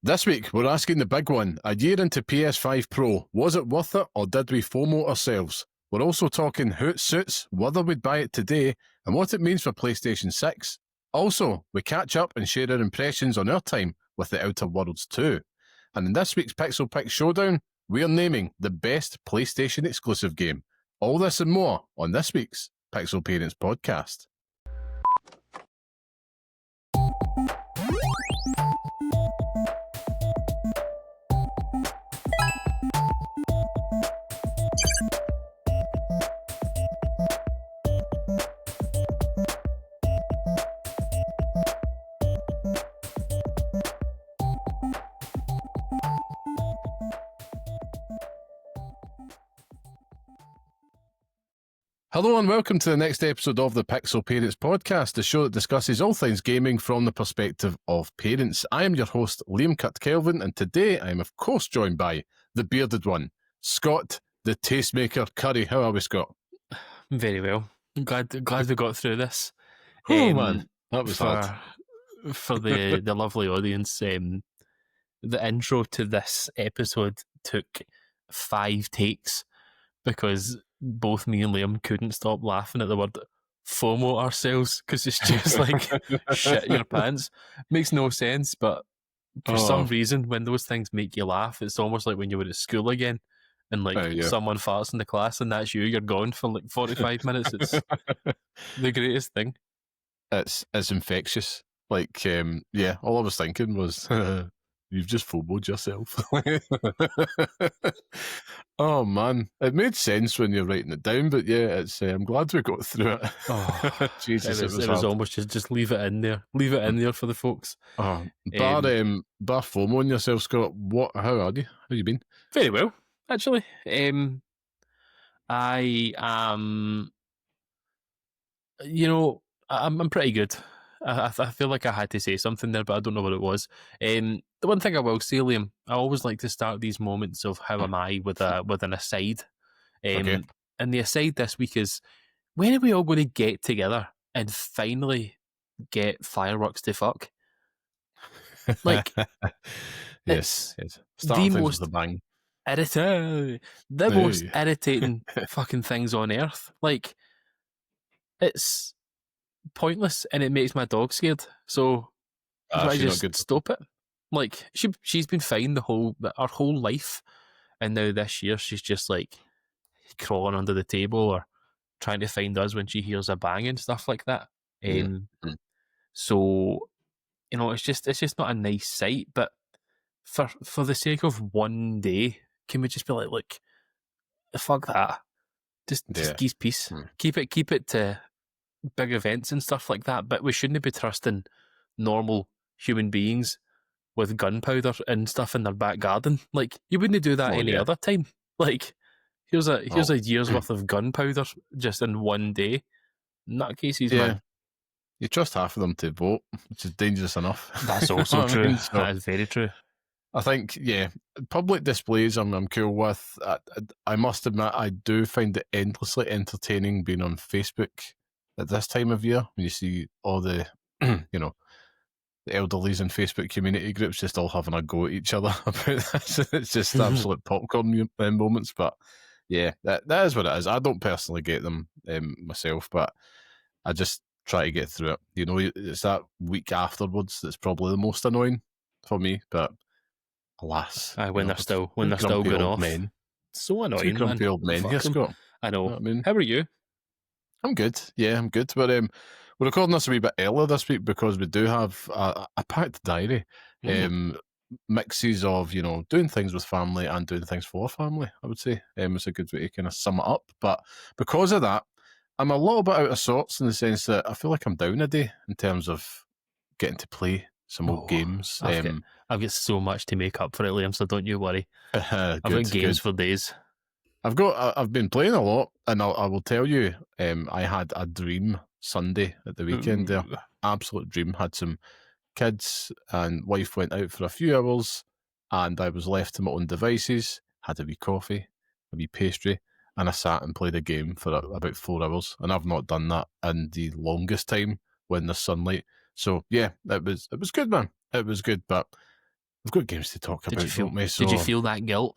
This week, we're asking the big one. A year into PS5 Pro, was it worth it or did we FOMO ourselves? We're also talking who it suits, whether we'd buy it today, and what it means for PlayStation 6. Also, we catch up and share our impressions on our time with The Outer Worlds 2. And in this week's Pixel Picks Showdown, we're naming the best PlayStation exclusive game. All this and more on this week's Pixel Parents Podcast. Hello and welcome to the next episode of the Pixel Parents Podcast, the show that discusses all things gaming from the perspective of parents. I am your host, Liam Curt-Kelvin, and today I am of course joined by the bearded one, Scott, the tastemaker Curry. How are we, Scott? Very well. Glad we got through this. Oh man, that was hard. For the lovely audience, the intro to this episode took 5 takes because both me and Liam couldn't stop laughing at the word FOMO ourselves because it's just like shit your pants. Makes no sense, but for some reason when those things make you laugh, it's almost like when you were at school again and someone farts in the class and that's you're gone for like 45 minutes. It's the greatest thing. It's infectious. Like, all I was thinking was you've just FOMO'd yourself. Oh man, it made sense when you're writing it down, but yeah, it's I'm glad we got through it. Oh, Jesus, it was almost just leave it in there. Leave it in there for the folks. Oh, bar FOMOing yourself, Scott. How are you? How you been? Very well, actually. I am. I'm pretty good. I feel like I had to say something there, but I don't know what it was. The one thing I will say, Liam, I always like to start these moments of how am I with an aside. Okay. And the aside this week is, when are we all going to get together and finally get fireworks to fuck? Like, yes. The most most irritating fucking things on earth. Like, it's pointless and it makes my dog scared, so I just stop it. Like, she's been fine our whole life, and now this year she's just like crawling under the table or trying to find us when she hears a bang and stuff like that. So it's just not a nice sight. But for the sake of one day, can we just be like, look, fuck that, just geese peace. Keep it to big events and stuff like that, but we shouldn't be trusting normal human beings with gunpowder and stuff in their back garden. Like, you wouldn't do that any other time. Like, here's a year's worth of gunpowder just in one day. Nutcases, man. You trust half of them to vote, which is dangerous enough. That's also true. That is very true. I think, public displays I'm cool with. I must admit, I do find it endlessly entertaining being on Facebook at this time of year, when you see all the, the elderlies in Facebook community groups just all having a go at each other about this. It's just absolute popcorn moments. But yeah, that is what it is. I don't personally get them myself, but I just try to get through it. It's that week afterwards that's probably the most annoying for me. But alas, when they're still going off, men. So annoying. Two grumpy old men here, Scott. I know. You know what I mean? How are you? I'm good. Yeah, I'm good. But we're recording this a wee bit earlier this week because we do have a packed diary. Mixes of, doing things with family and doing things for family, I would say. It's a good way to kind of sum it up. But because of that, I'm a little bit out of sorts in the sense that I feel like I'm down a day in terms of getting to play some old games. I've got so much to make up for it, Liam, so don't you worry. I've got games for days. I've been playing a lot, and I will tell you, I had a dream Sunday at the weekend there. Absolute dream. Had some kids and wife went out for a few hours, and I was left to my own devices, had a wee coffee, a wee pastry, and I sat and played a game for about 4 hours, and I've not done that in the longest time when there's sunlight. So yeah, it was good, man. It was good, but we've got games to talk about, don't we? So Did you feel that guilt?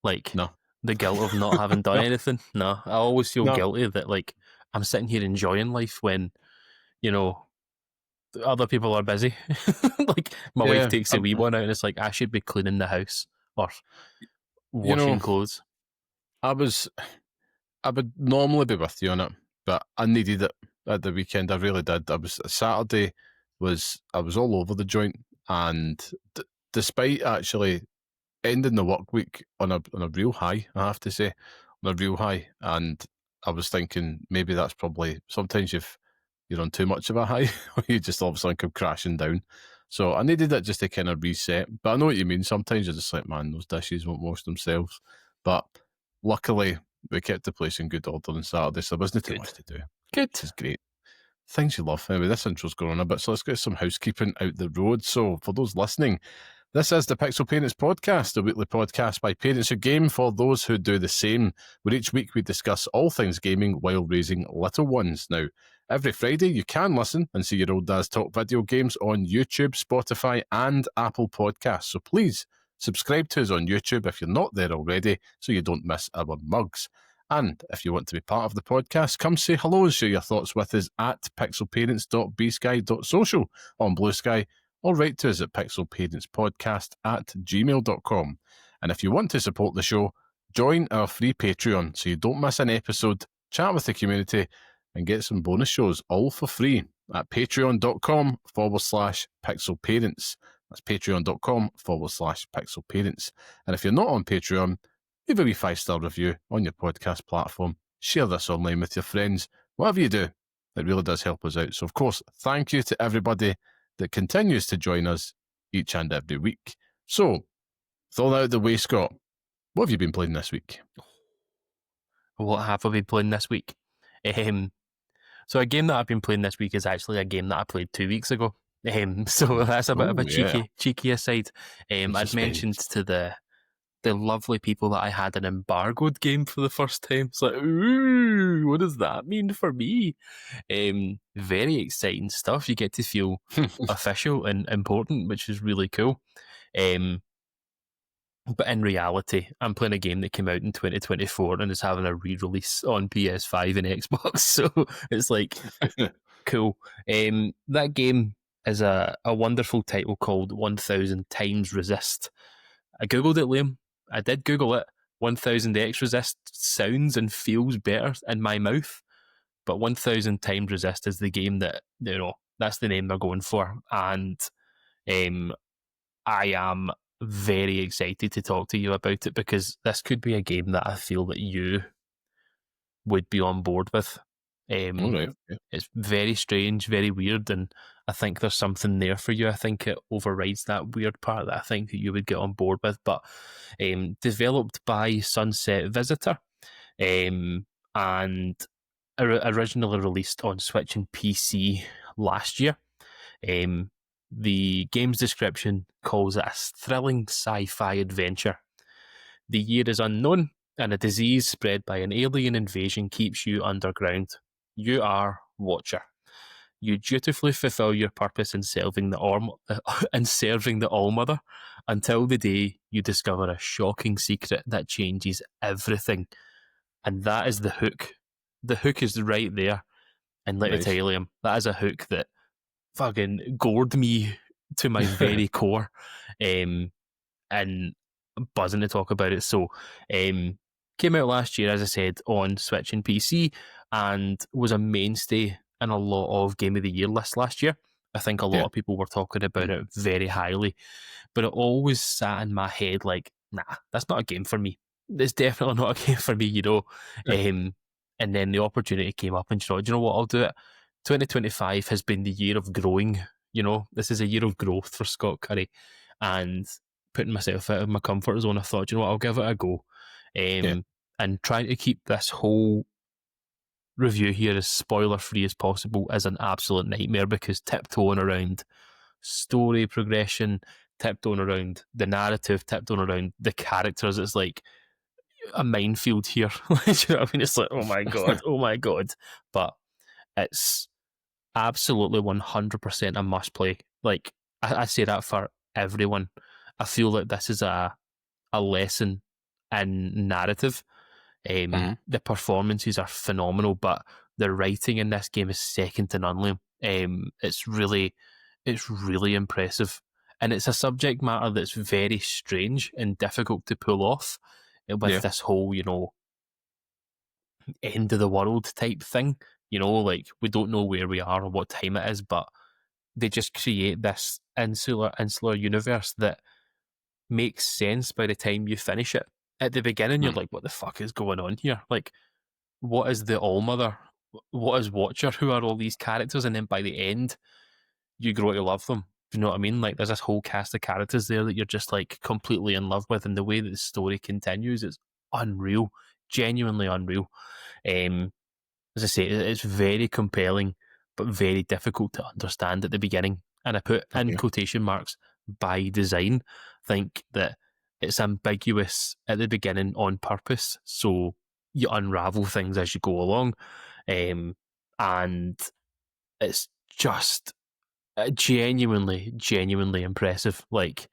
Like, no, the guilt of not having done anything? No, I always feel no, guilty that, like, I'm sitting here enjoying life when, you know, other people are busy. Like, my wife yeah. takes a wee one out and it's like, I should be cleaning the house or You know, washing clothes. I would normally be with you on it, but I needed it at the weekend. I really did. Saturday I was all over the joint, and despite actually ending the work week on a real high, I have to say, on a real high, and I was thinking maybe that's probably sometimes you're on too much of a high, or you just all of a sudden come crashing down. So I needed it just to kind of reset. But I know what you mean. Sometimes you're just like, man, those dishes won't wash themselves. But luckily, we kept the place in good order on Saturday, so there wasn't too Good. much to do. Good. Which is great. Things you love. Anyway, this intro's going on a bit, so let's get some housekeeping out the road. So for those listening, this is the Pixel Parents Podcast, a weekly podcast by parents who game for those who do the same, where each week we discuss all things gaming while raising little ones. Now, every Friday you can listen and see your old dads talk video games on YouTube, Spotify and Apple Podcasts. So please subscribe to us on YouTube if you're not there already, so you don't miss our mugs. And if you want to be part of the podcast, come say hello and share your thoughts with us at pixelparents.bsky.social on Blue Sky, or write to us at pixelparentspodcast@gmail.com. And if you want to support the show, join our free Patreon so you don't miss an episode, chat with the community, and get some bonus shows all for free at patreon.com/pixelparents. That's patreon.com/pixelparents. And if you're not on Patreon, leave a wee 5-star review on your podcast platform. Share this online with your friends. Whatever you do, it really does help us out. So, of course, thank you to everybody that continues to join us each and every week. So, with all that out of the way, Scott, what have you been playing this week? What have I been playing this week? So a game that I've been playing this week is actually a game that I played 2 weeks ago. So that's a bit of a cheeky aside. I'd mentioned to the lovely people that I had an embargoed game for the first time. It's like, ooh, what does that mean for me? Very exciting stuff. You get to feel official and important, which is really cool. But in reality, I'm playing a game that came out in 2024 and is having a re-release on PS5 and Xbox. So it's like, cool. That game is a wonderful title called 1000 Times Resist. I googled it, Liam. I did Google it. 1000x Resist sounds and feels better in my mouth, but 1000 Times Resist is the game that, that's the name they're going for. And I am very excited to talk to you about it because this could be a game that I feel that you would be on board with. All right. Yeah. It's very strange, very weird, and I think there's something there for you. I think it overrides that weird part that I think that you would get on board with. But developed by Sunset Visitor, and originally released on Switch and PC last year. The game's description calls it a thrilling sci-fi adventure. The year is unknown, and a disease spread by an alien invasion keeps you underground. You are Watcher. You dutifully fulfill your purpose in serving the All-Mother until the day you discover a shocking secret that changes everything. And that is the hook. The hook is right there. And let me tell you, Liam, that is a hook that fucking gored me to my very core. And buzzing to talk about it. So, came out last year, as I said, on Switch and PC, and was a mainstay in a lot of Game of the Year lists last year. I think a lot of people were talking about it very highly, but it always sat in my head like, nah, that's not a game for me. It's definitely not a game for me, And then the opportunity came up, and do you know what, I'll do it. 2025 has been the year of growing. This is a year of growth for Scott Curry, and putting myself out of my comfort zone. I thought, I'll give it a go. And trying to keep this whole review here as spoiler-free as possible is an absolute nightmare because tiptoeing around story progression, tiptoeing around the narrative, tiptoeing around the characters, it's like a minefield here. Do you know what I mean? It's like, oh my God. But it's absolutely 100% a must-play. Like, I say that for everyone. I feel like this is a lesson in narrative. The performances are phenomenal, but the writing in this game is second to none, Liam. It's really impressive, and it's a subject matter that's very strange and difficult to pull off with this whole, end of the world type thing. Like we don't know where we are or what time it is, but they just create this insular universe that makes sense by the time you finish it. At the beginning, you're like, what the fuck is going on here? Like, what is the Allmother? What is Watcher? Who are all these characters? And then by the end, you grow to love them. Do you know what I mean? Like, there's this whole cast of characters there that you're just like completely in love with, and the way that the story continues is unreal, genuinely unreal. As I say, it's very compelling, but very difficult to understand at the beginning. And I put in quotation marks by design. Think that it's ambiguous at the beginning on purpose, so you unravel things as you go along, and it's just genuinely impressive. Like,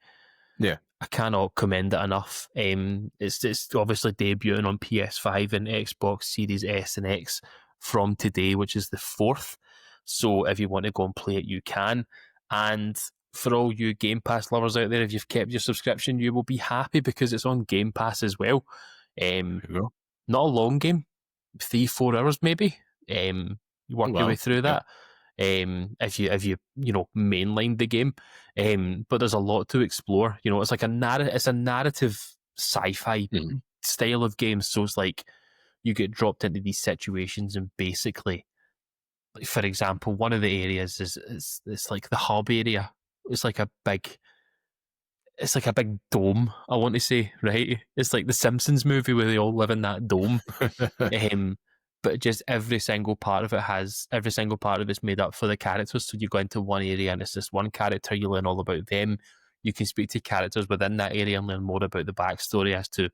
I cannot commend it enough. It's obviously debuting on PS5 and Xbox Series S and X from today, which is the 4th. So if you want to go and play it, you can. And for all you Game Pass lovers out there, if you've kept your subscription, you will be happy because it's on Game Pass as well. Not a long game, 3-4 hours maybe. You work your way through that. If you mainline the game, but there's a lot to explore. It's like it's a narrative sci-fi style of game. So it's like you get dropped into these situations, and basically, like, for example, one of the areas is it's like the hub area. It's like a big dome, I want to say, right? It's like the Simpsons movie where they all live in that dome. But just every single part of it's made up for the characters. So you go into one area and it's this one character, you learn all about them. You can speak to characters within that area and learn more about the backstory as to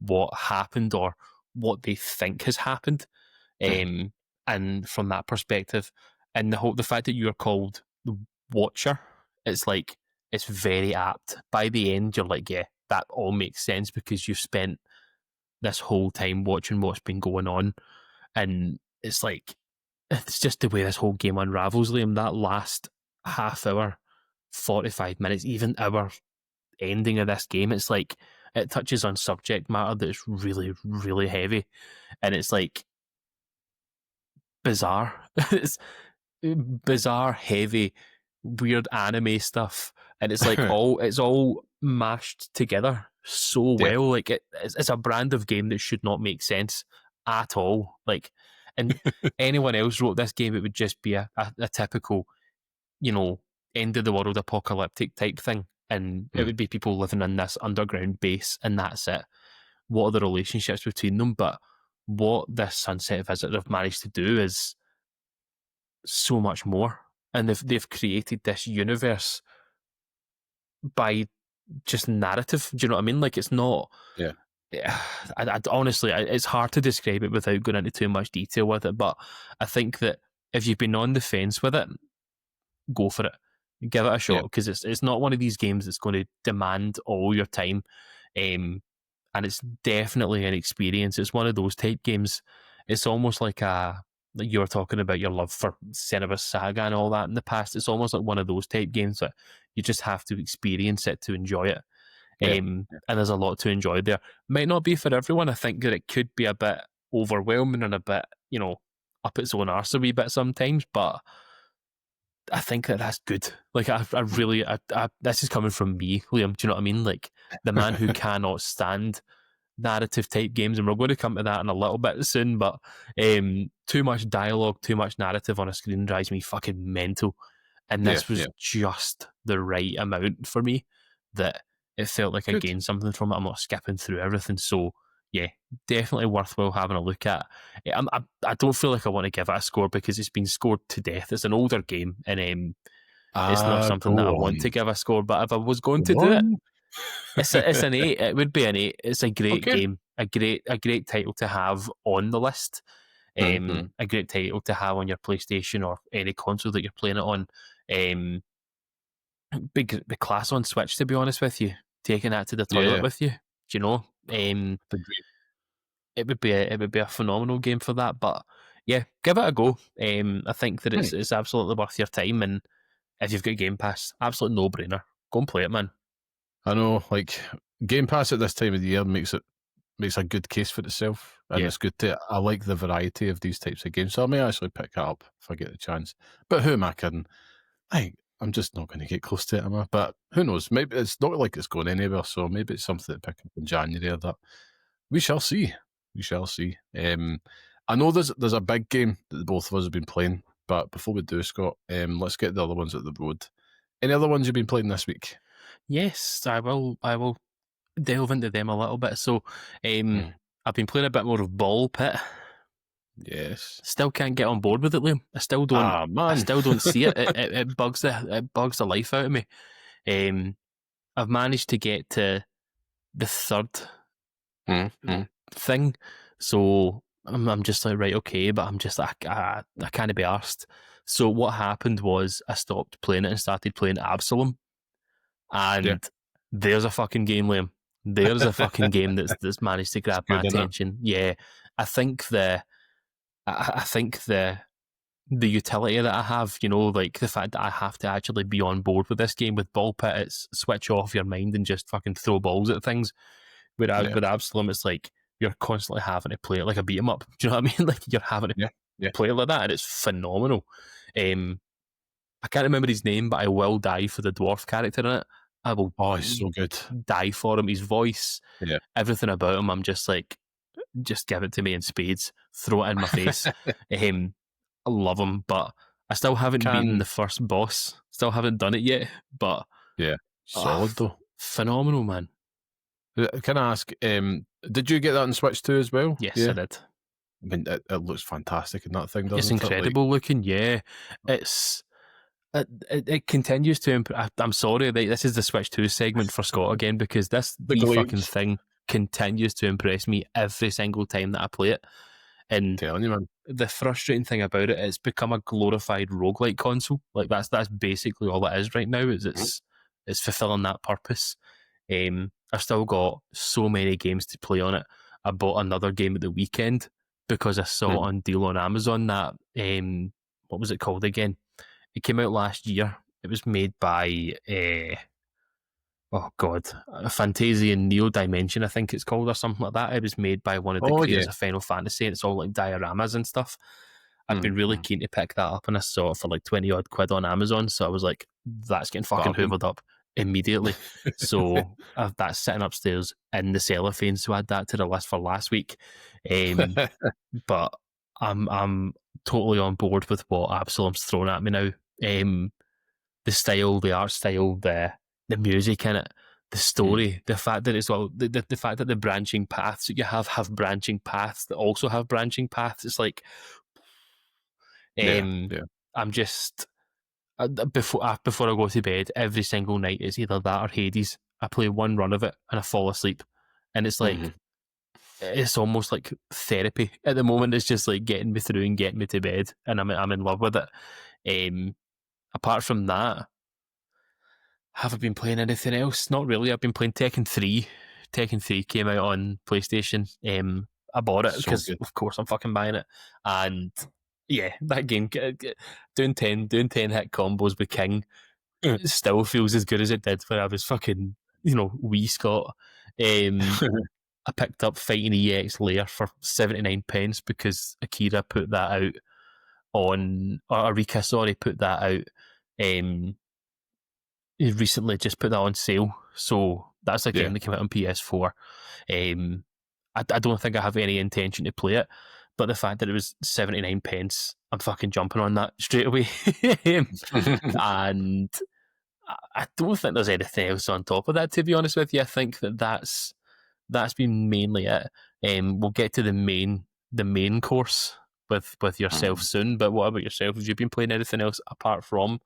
what happened or what they think has happened. And from that perspective, and the fact that you're called the Watcher, it's like, it's very apt. By the end, you're like, yeah, that all makes sense because you've spent this whole time watching what's been going on. And it's like, it's just the way this whole game unravels, Liam. That last half hour, 45 minutes, even hour ending of this game, it's like, it touches on subject matter that's really, really heavy. And it's like bizarre. It's bizarre, heavy, weird anime stuff. And it's like it's all mashed together so well. Like it's a brand of game that should not make sense at all. Like, and anyone else wrote this game, it would just be a typical, end of the world apocalyptic type thing. And it would be people living in this underground base, and that's it. What are the relationships between them? But what this Sunset Visitor have managed to do is so much more. And they've created this universe by just narrative. Do you know what I mean? Like, it's not. Yeah. I honestly, it's hard to describe it without going into too much detail with it. But I think that if you've been on the fence with it, go for it. Give it a shot, because it's not one of these games that's going to demand all your time. And it's definitely an experience. It's one of those type games. It's almost like you were talking about your love for Xenoverse Saga and all that in the past. It's almost like one of those type games that you just have to experience it to enjoy it. And there's a lot to enjoy there. Might not be for everyone. I think that it could be a bit overwhelming and a bit, up its own arse a wee bit sometimes, but I think that's good. Like, I really, this is coming from me, Liam. Do you know what I mean? Like, the man who cannot stand narrative type games, and we're going to come to that in a little bit soon, but too much dialogue, too much narrative on a screen drives me fucking mental. And this was just the right amount for me, that it felt like I gained something from it. I'm not skipping through everything. So yeah, definitely worthwhile having a look at. I don't feel like I want to give it a score because it's been scored to death. It's an older game, and it's not something that I want to give a score. But if I was going to do it, it's an 8. It would be an 8. It's a great game, a great title to have on the list. A great title to have on your PlayStation or any console that you're playing it on. Big class on Switch, to be honest with you. taking that to the toilet Yeah. with you. Do you know? Agreed. It would be a phenomenal game for that. But yeah, give it a go. I think that it's absolutely worth your time, and if you've got Game Pass, absolute no brainer. Go and play it, man. I know, like Game Pass at this time of the year makes a good case for itself, and Yeah. it's good to. I like the variety of these types of games, so I may actually pick it up if I get the chance. But who am I kidding? I'm just not going to get close to it, am I? But who knows? Maybe it's not like it's going anywhere, so maybe it's something to pick up in January or that. We shall see. We shall see. I know there's a big game that the both of us have been playing, but before we do, Scott, let's get the other ones at the road. Any other ones you've been playing this week? Yes, I will. I will delve into them a little bit. So, I've been playing a bit more of Ball Pit. Yes. Still can't get on board with it, Liam. I still don't. Ah, man. I still don't see it. It bugs the life out of me. I've managed to get to the third thing, so I'm just like, right, okay, but I'm just like, I can't be arsed. So what happened was I stopped playing it and started playing Absalom, and there's a fucking game, Liam. There's a fucking game that's managed to grab my attention. Yeah, I think the utility that I have, you know, like the fact that I have to actually be on board with this game. With Ball Pit, it's switch off your mind and just fucking throw balls at things. Whereas with Absalom, it's like you're constantly having to play it like a beat 'em up. Do you know what I mean? Like you're having to play it like that, and it's phenomenal. I can't remember his name, but I will die for the dwarf character in it. I will. Oh, he's so good. Die for him. His voice, everything about him. I'm just like, just give it to me in spades. Throw it in my face. I love him, but I still haven't beaten the first boss. Still haven't done it yet, but solid though. Phenomenal, man. Can I ask, did you get that on Switch 2 as well? Yes, I did. I mean, it looks fantastic in that thing, doesn't it? It's incredible looking, yeah. It continues to improve. I'm sorry, this is the Switch 2 segment for Scott again, because the fucking thing continues to impress me every single time that I play it. And I'm telling you, man. The frustrating thing about it, it's become a glorified roguelike console. Like that's basically all it is right now. It's fulfilling that purpose. I've still got so many games to play on it. I bought another game at the weekend because I saw it on deal on Amazon. That what was it called again? It came out last year. It was made by Fantasian Neo Dimension, I think it's called, or something like that. It was made by one of the creators of Final Fantasy, and it's all like dioramas and stuff. I've been really keen to pick that up, and I saw it for like 20 odd quid on Amazon, so I was like, that's getting fucking hoovered up immediately. So that's sitting upstairs in the cellophane, so I had that to the list for last week. But I'm totally on board with what Absalom's thrown at me now. The style, the art style, the music in it, the story, the fact that it's all the fact that the branching paths that you have branching paths that also have branching paths. It's like, I'm just before I go to bed every single night, it's either that or Hades. I play one run of it and I fall asleep, and it's like it's almost like therapy at the moment. It's just like getting me through and getting me to bed, and I'm in love with it. Apart from that, have I been playing anything else? Not really. I've been playing Tekken 3. Tekken 3 came out on PlayStation. I bought it because, of course, I'm fucking buying it. And yeah, that game, doing 10 hit combos with King still feels as good as it did when I was fucking, wee Scott. I picked up Fighting EX Lair for 79 pence because Akira put that out on, or Arika, sorry, put that out. He recently just put that on sale, so that's a game that came out on PS4. I don't think I have any intention to play it, but the fact that it was 79 pence, I'm fucking jumping on that straight away. And I don't think there's anything else on top of that, to be honest with you. I think that's been mainly it. We'll get to the main course with yourself soon, but what about yourself? Have you been playing anything else apart from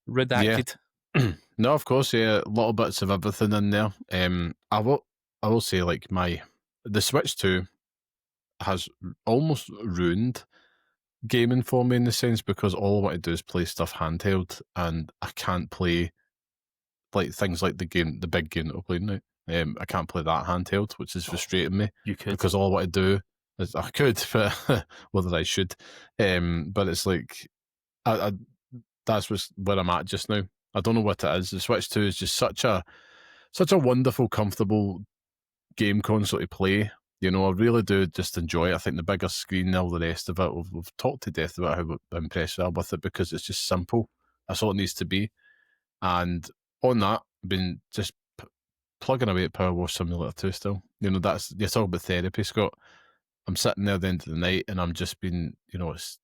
Redacted? No, of course, little bits of everything in there. I will say, like, the Switch 2 has almost ruined gaming for me in the sense, because all I want to do is play stuff handheld, and I can't play like things like the big game that we're playing now. I can't play that handheld, which is frustrating me You could. because all I want to do is I could, but whether I should. But it's like I that's where I'm at just now. I don't know what it is. The Switch 2 is just such a wonderful, comfortable game console to play. I really do just enjoy it. I think the bigger screen and all the rest of it, we've talked to death about how impressed we are with it because it's just simple. That's all it needs to be. And on that, I've been just plugging away at Power Wash Simulator 2 still. You're talking about therapy, Scott. I'm sitting there at the end of the night and I'm just been, it's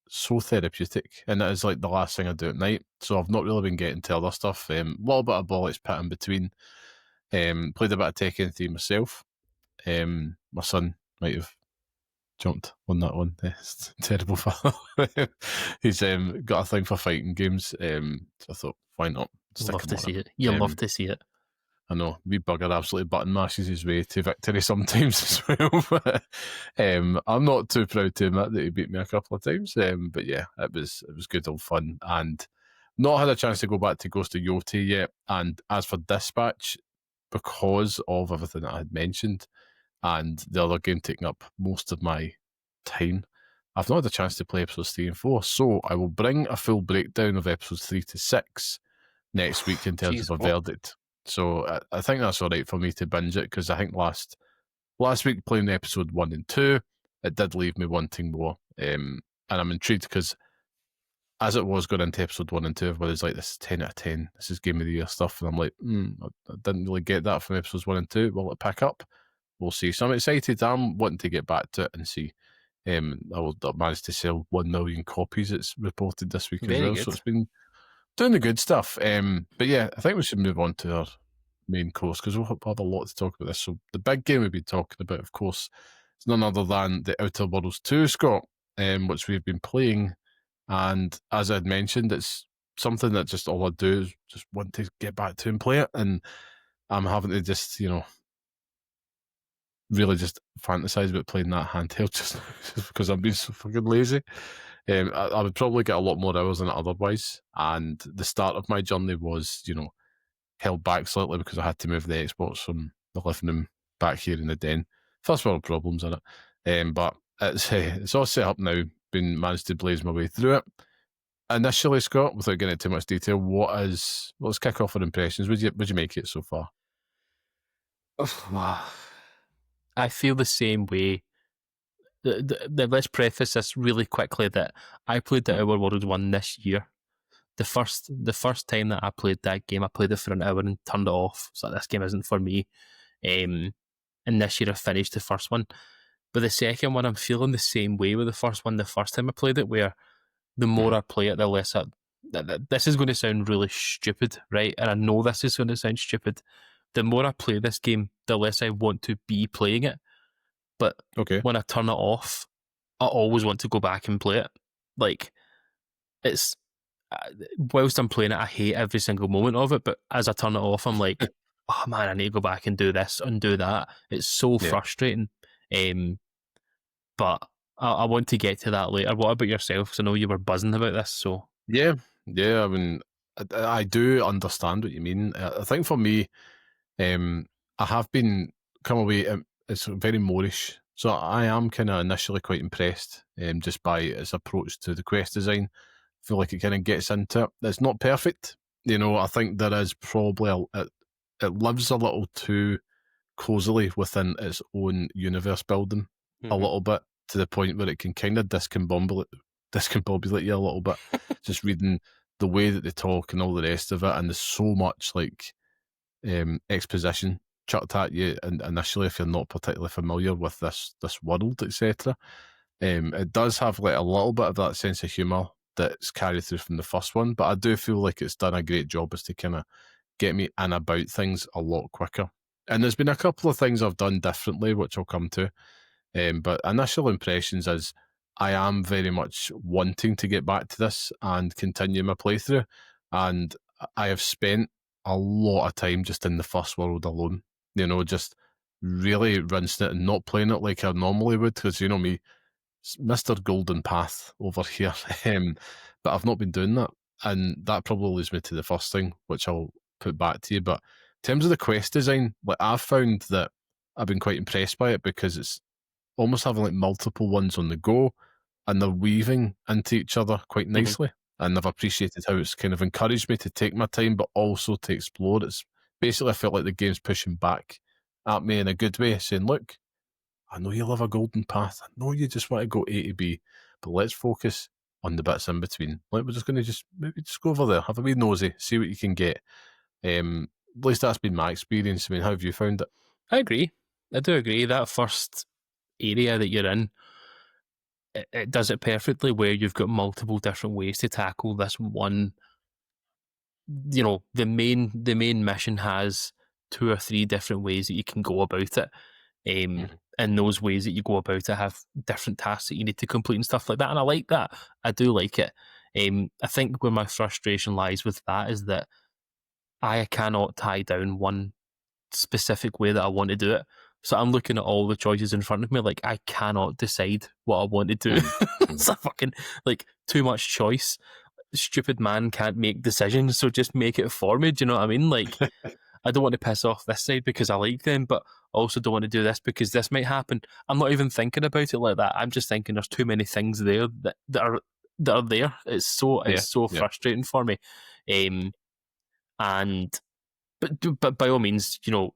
so therapeutic. And that is like the last thing I do at night. So I've not really been getting to other stuff. A little bit of Bollocks pit in between. Played a bit of Tekken 3 myself. My son might have jumped on that one. It's terrible father. He's got a thing for fighting games. So I thought, why not? Love to see it. You love to see it. I know, wee bugger absolutely button mashes his way to victory sometimes as well. But, I'm not too proud to admit that he beat me a couple of times. But yeah, it was good old fun. And not had a chance to go back to Ghost of Yoti yet. And as for Dispatch, because of everything that I had mentioned and the other game taking up most of my time, I've not had a chance to play episodes 3 and 4. So I will bring a full breakdown of episodes 3 to 6 next week in terms of a verdict. So I think that's all right for me to binge it because I think last week playing episode 1 and 2, it did leave me wanting more. And I'm intrigued because as it was going into episode 1 and 2, everybody's like, this is 10 out of 10, this is Game of the Year stuff. And I'm like, I didn't really get that from episodes 1 and 2. Will it pick up? We'll see. So I'm excited. I'm wanting to get back to it and see. I managed to sell 1 million copies, it's reported this week as well. So it's been doing the good stuff. But yeah, I think we should move on to our main course because we'll have a lot to talk about this. So the big game we've been talking about, of course, is none other than the Outer Worlds 2, Scott, which we've been playing. And as I'd mentioned, it's something that just all I do is just want to get back to and play it. And I'm having to just, really just fantasize about playing that handheld just because I'm being so fucking lazy. I would probably get a lot more hours than it otherwise. And the start of my journey was, held back slightly because I had to move the Xbox from the living room back here in the den. First world problems in it. But it's all set up now. Managed to blaze my way through it. Initially, Scott, without getting into too much detail, let's kick off our impressions. Would you make it so far? I feel the same way. Let's preface this really quickly that I played the Outer Worlds 1 this year. The first time that I played that game, I played it for an hour and turned it off. So this game isn't for me. And this year I finished the first one. But the second one, I'm feeling the same way with the first one. The first time I played it, where the more I play it, the less this is going to sound really stupid, right? And I know this is going to sound stupid. The more I play this game, the less I want to be playing it. But when I turn it off, I always want to go back and play it. Like, it's whilst I'm playing it, I hate every single moment of it. But as I turn it off, I'm like, oh man, I need to go back and do this and do that. It's so frustrating. But I want to get to that later. What about yourself? Because I know you were buzzing about this. So yeah. I mean, I do understand what you mean. I think for me, I have been come away. It's very Moorish, so I am kind of initially quite impressed just by its approach to the quest design. I feel like it kind of gets into it. It's not perfect, I think there is probably it lives a little too cozily within its own universe building a little bit, to the point where it can kind of discombobulate you a little bit. Just reading the way that they talk and all the rest of it, and there's so much like exposition chucked at you, and initially, if you're not particularly familiar with this world, etc. It does have like a little bit of that sense of humour that's carried through from the first one, but I do feel like it's done a great job as to kind of get me in about things a lot quicker. And there's been a couple of things I've done differently, which I'll come to. But initial impressions is I am very much wanting to get back to this and continue my playthrough. And I have spent a lot of time just in the first world alone, just really rinsing it and not playing it like I normally would, because me, Mr. Golden Path over here. But I've not been doing that. And that probably leads me to the first thing, which I'll put back to you. But terms of the quest design, like I've found that I've been quite impressed by it because it's almost having like multiple ones on the go, and they're weaving into each other quite nicely. And I've appreciated how it's kind of encouraged me to take my time, but also to explore. It's basically, I felt like the game's pushing back at me in a good way, saying, look, I know you love a golden path. I know you just want to go A to B, but let's focus on the bits in between. Like, we're just going to maybe just go over there, have a wee nosy, see what you can get. At least that's been my experience. I mean, how have you found it? I agree. I do agree. That first area that you're in, it does it perfectly, where you've got multiple different ways to tackle this one. You know, the main mission has 2 or 3 different ways that you can go about it. And those ways that you go about it have different tasks that you need to complete and stuff like that. And I like that. I do like it. I think where my frustration lies with that is that I cannot tie down one specific way that I want to do it. So I'm looking at all the choices in front of me, like I cannot decide what I want to do. It's a fucking, like, too much choice. Stupid man can't make decisions, so just make it for me. Do you know what I mean? Like, I don't want to piss off this side because I like them, but I also don't want to do this because this might happen. I'm not even thinking about it like that. I'm just thinking there's too many things there that are there. It's so frustrating for me. But by all means, you know,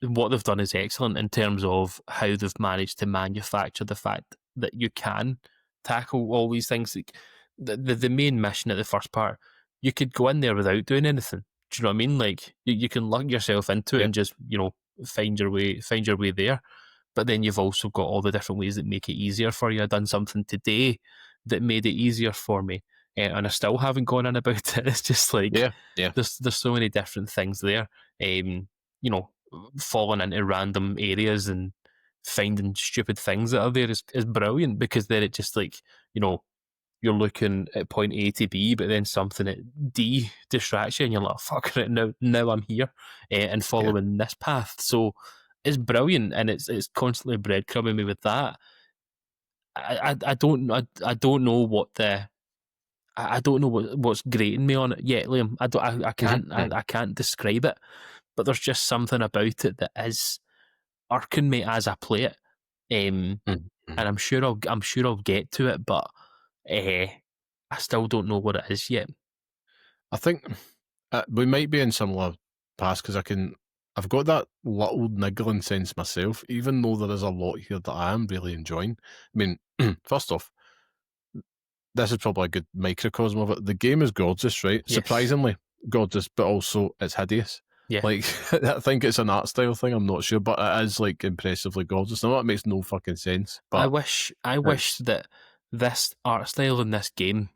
what they've done is excellent in terms of how they've managed to manufacture the fact that you can tackle all these things. Like the main mission at the first part, you could go in there without doing anything. Do you know what I mean? Like you can lug yourself into it and just, you know, find your way there. But then you've also got all the different ways that make it easier for you. I've done something today that made it easier for me, and I still haven't gone in about it. It's just like there's so many different things there. You know, falling into random areas and finding stupid things that are there is brilliant, because then it just, like, you know, you're looking at point A to B, but then something at D distracts you, and you're like, fuck it, now I'm here and following this path. So it's brilliant, and it's constantly breadcrumbing me with that. I don't know what the I don't know what's grating me on it yet, Liam. I can't describe it, but there's just something about it that is irking me as I play it. And I'm sure I'll get to it, but I still don't know what it is yet. I think we might be in similar paths, because I've got that little niggling sense myself, even though there is a lot here that I am really enjoying. I mean, first off, this is probably a good microcosm of it. The game is gorgeous, right? Yes. Surprisingly gorgeous, but also it's hideous. Yeah. Like, I think it's an art style thing, I'm not sure, but it is, like, impressively gorgeous. Now, that makes no fucking sense. But I wish that this art style in this game,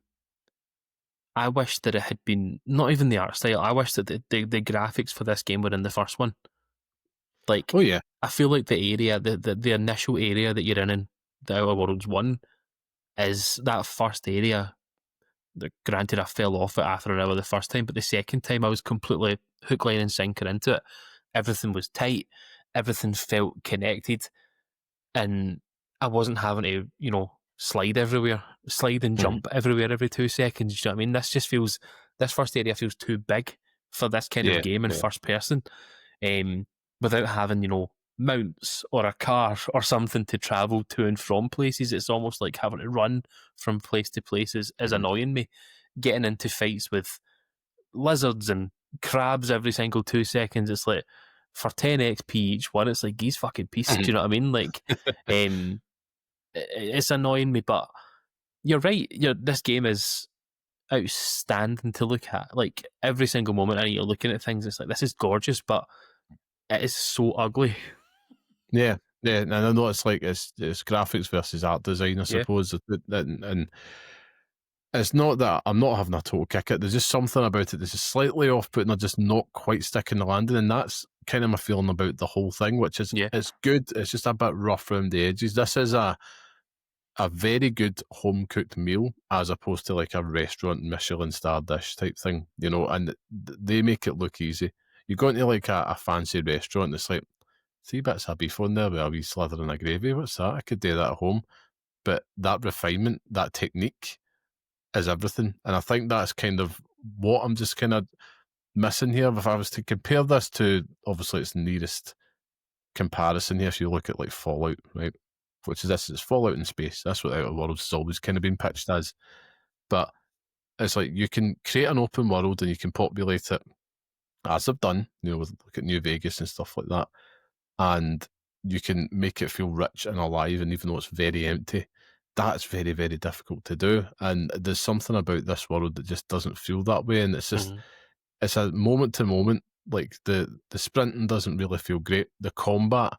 I wish that it had been, not even the art style, I wish that the graphics for this game were in the first one. Like, oh yeah, I feel like the area, the initial area that you're in the Outer Worlds 1, is that first area. Granted, I fell off it after an hour the first time, but the second time I was completely hook, line and sinker into it. Everything was tight. Everything felt connected. And I wasn't having to, you know, slide and jump everywhere every 2 seconds. Do you know what I mean? This first area feels too big for this kind of game in first person. Without having, you know, mounts or a car or something to travel to and from places. It's almost like having to run from place to place is annoying me. Getting into fights with lizards and crabs every single 2 seconds, it's like, for 10 XP each one, it's like these fucking pieces. Do you know what I mean? Like, it's annoying me, but you're right. This game is outstanding to look at. Like, every single moment, and you're looking at things, it's like, this is gorgeous, but it is so ugly. Yeah, and I know it's like it's graphics versus art design, I suppose, and it's not that I'm not having a total kick it. There's just something about it that's just slightly off-putting, or just not quite sticking the landing, and that's kind of my feeling about the whole thing. Which is, it's good. It's just a bit rough around the edges. This is a very good home-cooked meal, as opposed to like a restaurant Michelin star dish type thing, you know. And they make it look easy. You go into like a fancy restaurant, it's like 3 bits of beef on there with a wee slather and a gravy. What's that? I could do that at home. But that refinement, that technique is everything. And I think that's kind of what I'm just kind of missing here. If I was to compare this to, obviously its nearest comparison here, if you look at like Fallout, right, which is this is Fallout in space. That's what Outer Worlds has always kind of been pitched as. But it's like you can create an open world and you can populate it as they've done, with look at New Vegas and stuff like that, and you can make it feel rich and alive. And even though it's very empty, that's very, very difficult to do. And there's something about this world that just doesn't feel that way. And it's just it's a moment to moment. Like the sprinting doesn't really feel great. The combat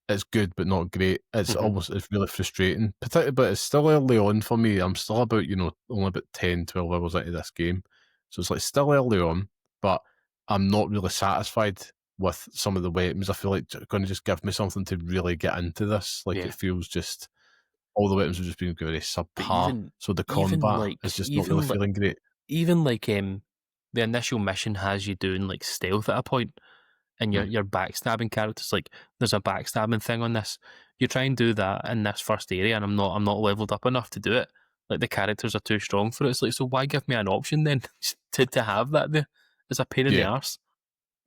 is good but not great. It's it's really frustrating, particularly, but it's still early on for me. I'm still about, only about 10, 12 hours into this game. So it's like still early on, but I'm not really satisfied with some of the weapons. I feel like they're going to just give me something to really get into this. Like it feels just, all the weapons have just been very subpar. So the combat is just not really feeling great. Even like the initial mission has you doing like stealth at a point, and you're backstabbing characters. Like there's a backstabbing thing on this. You try and do that in this first area, and I'm not leveled up enough to do it. Like the characters are too strong for it. It's like, so why give me an option then to have that there? It's a pain in the arse.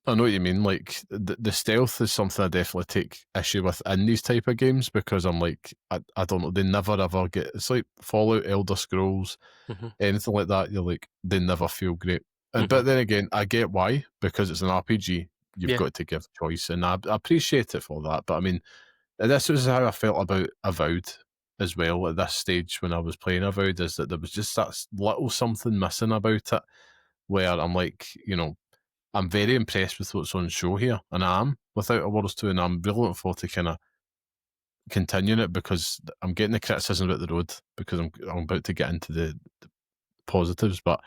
I know what you mean. Like the stealth is something I definitely take issue with in these type of games, because I'm like, I don't know, they never ever get. It's like Fallout, Elder Scrolls, anything like that. You're like, they never feel great. But then again, I get why, because it's an RPG. You've got to give choice, and I appreciate it for that. But I mean, this was how I felt about Avowed as well at this stage when I was playing Avowed, is that there was just that little something missing about it, where I'm like, I'm very impressed with what's on show here, and I am with Outer Worlds 2, and I'm really looking forward to kind of continuing it, because I'm getting the criticism about the road, because I'm about to get into the positives, but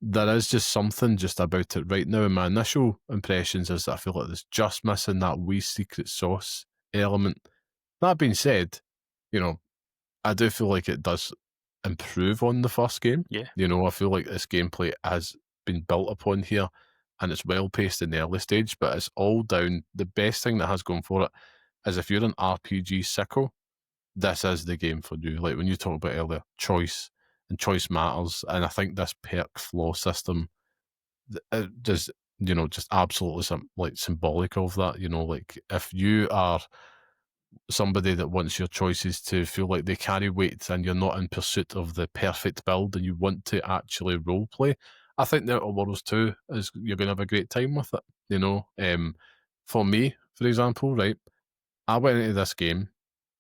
there is just something just about it right now. And my initial impressions is that I feel like there's just missing that wee secret sauce element. That being said, I do feel like it does improve on the first game. Yeah. I feel like this gameplay has been built upon here, and it's well paced in the early stage, but it's all down. The best thing that has gone for it is, if you're an RPG sicko, this is the game for you. Like when you talked about earlier, choice, and choice matters. And I think this perk flow system does, just absolutely symbolic of that. Like if you are somebody that wants your choices to feel like they carry weight, and you're not in pursuit of the perfect build, and you want to actually role play, I think the Outer Worlds 2 is, you're going to have a great time with it. For me, for example, right, I went into this game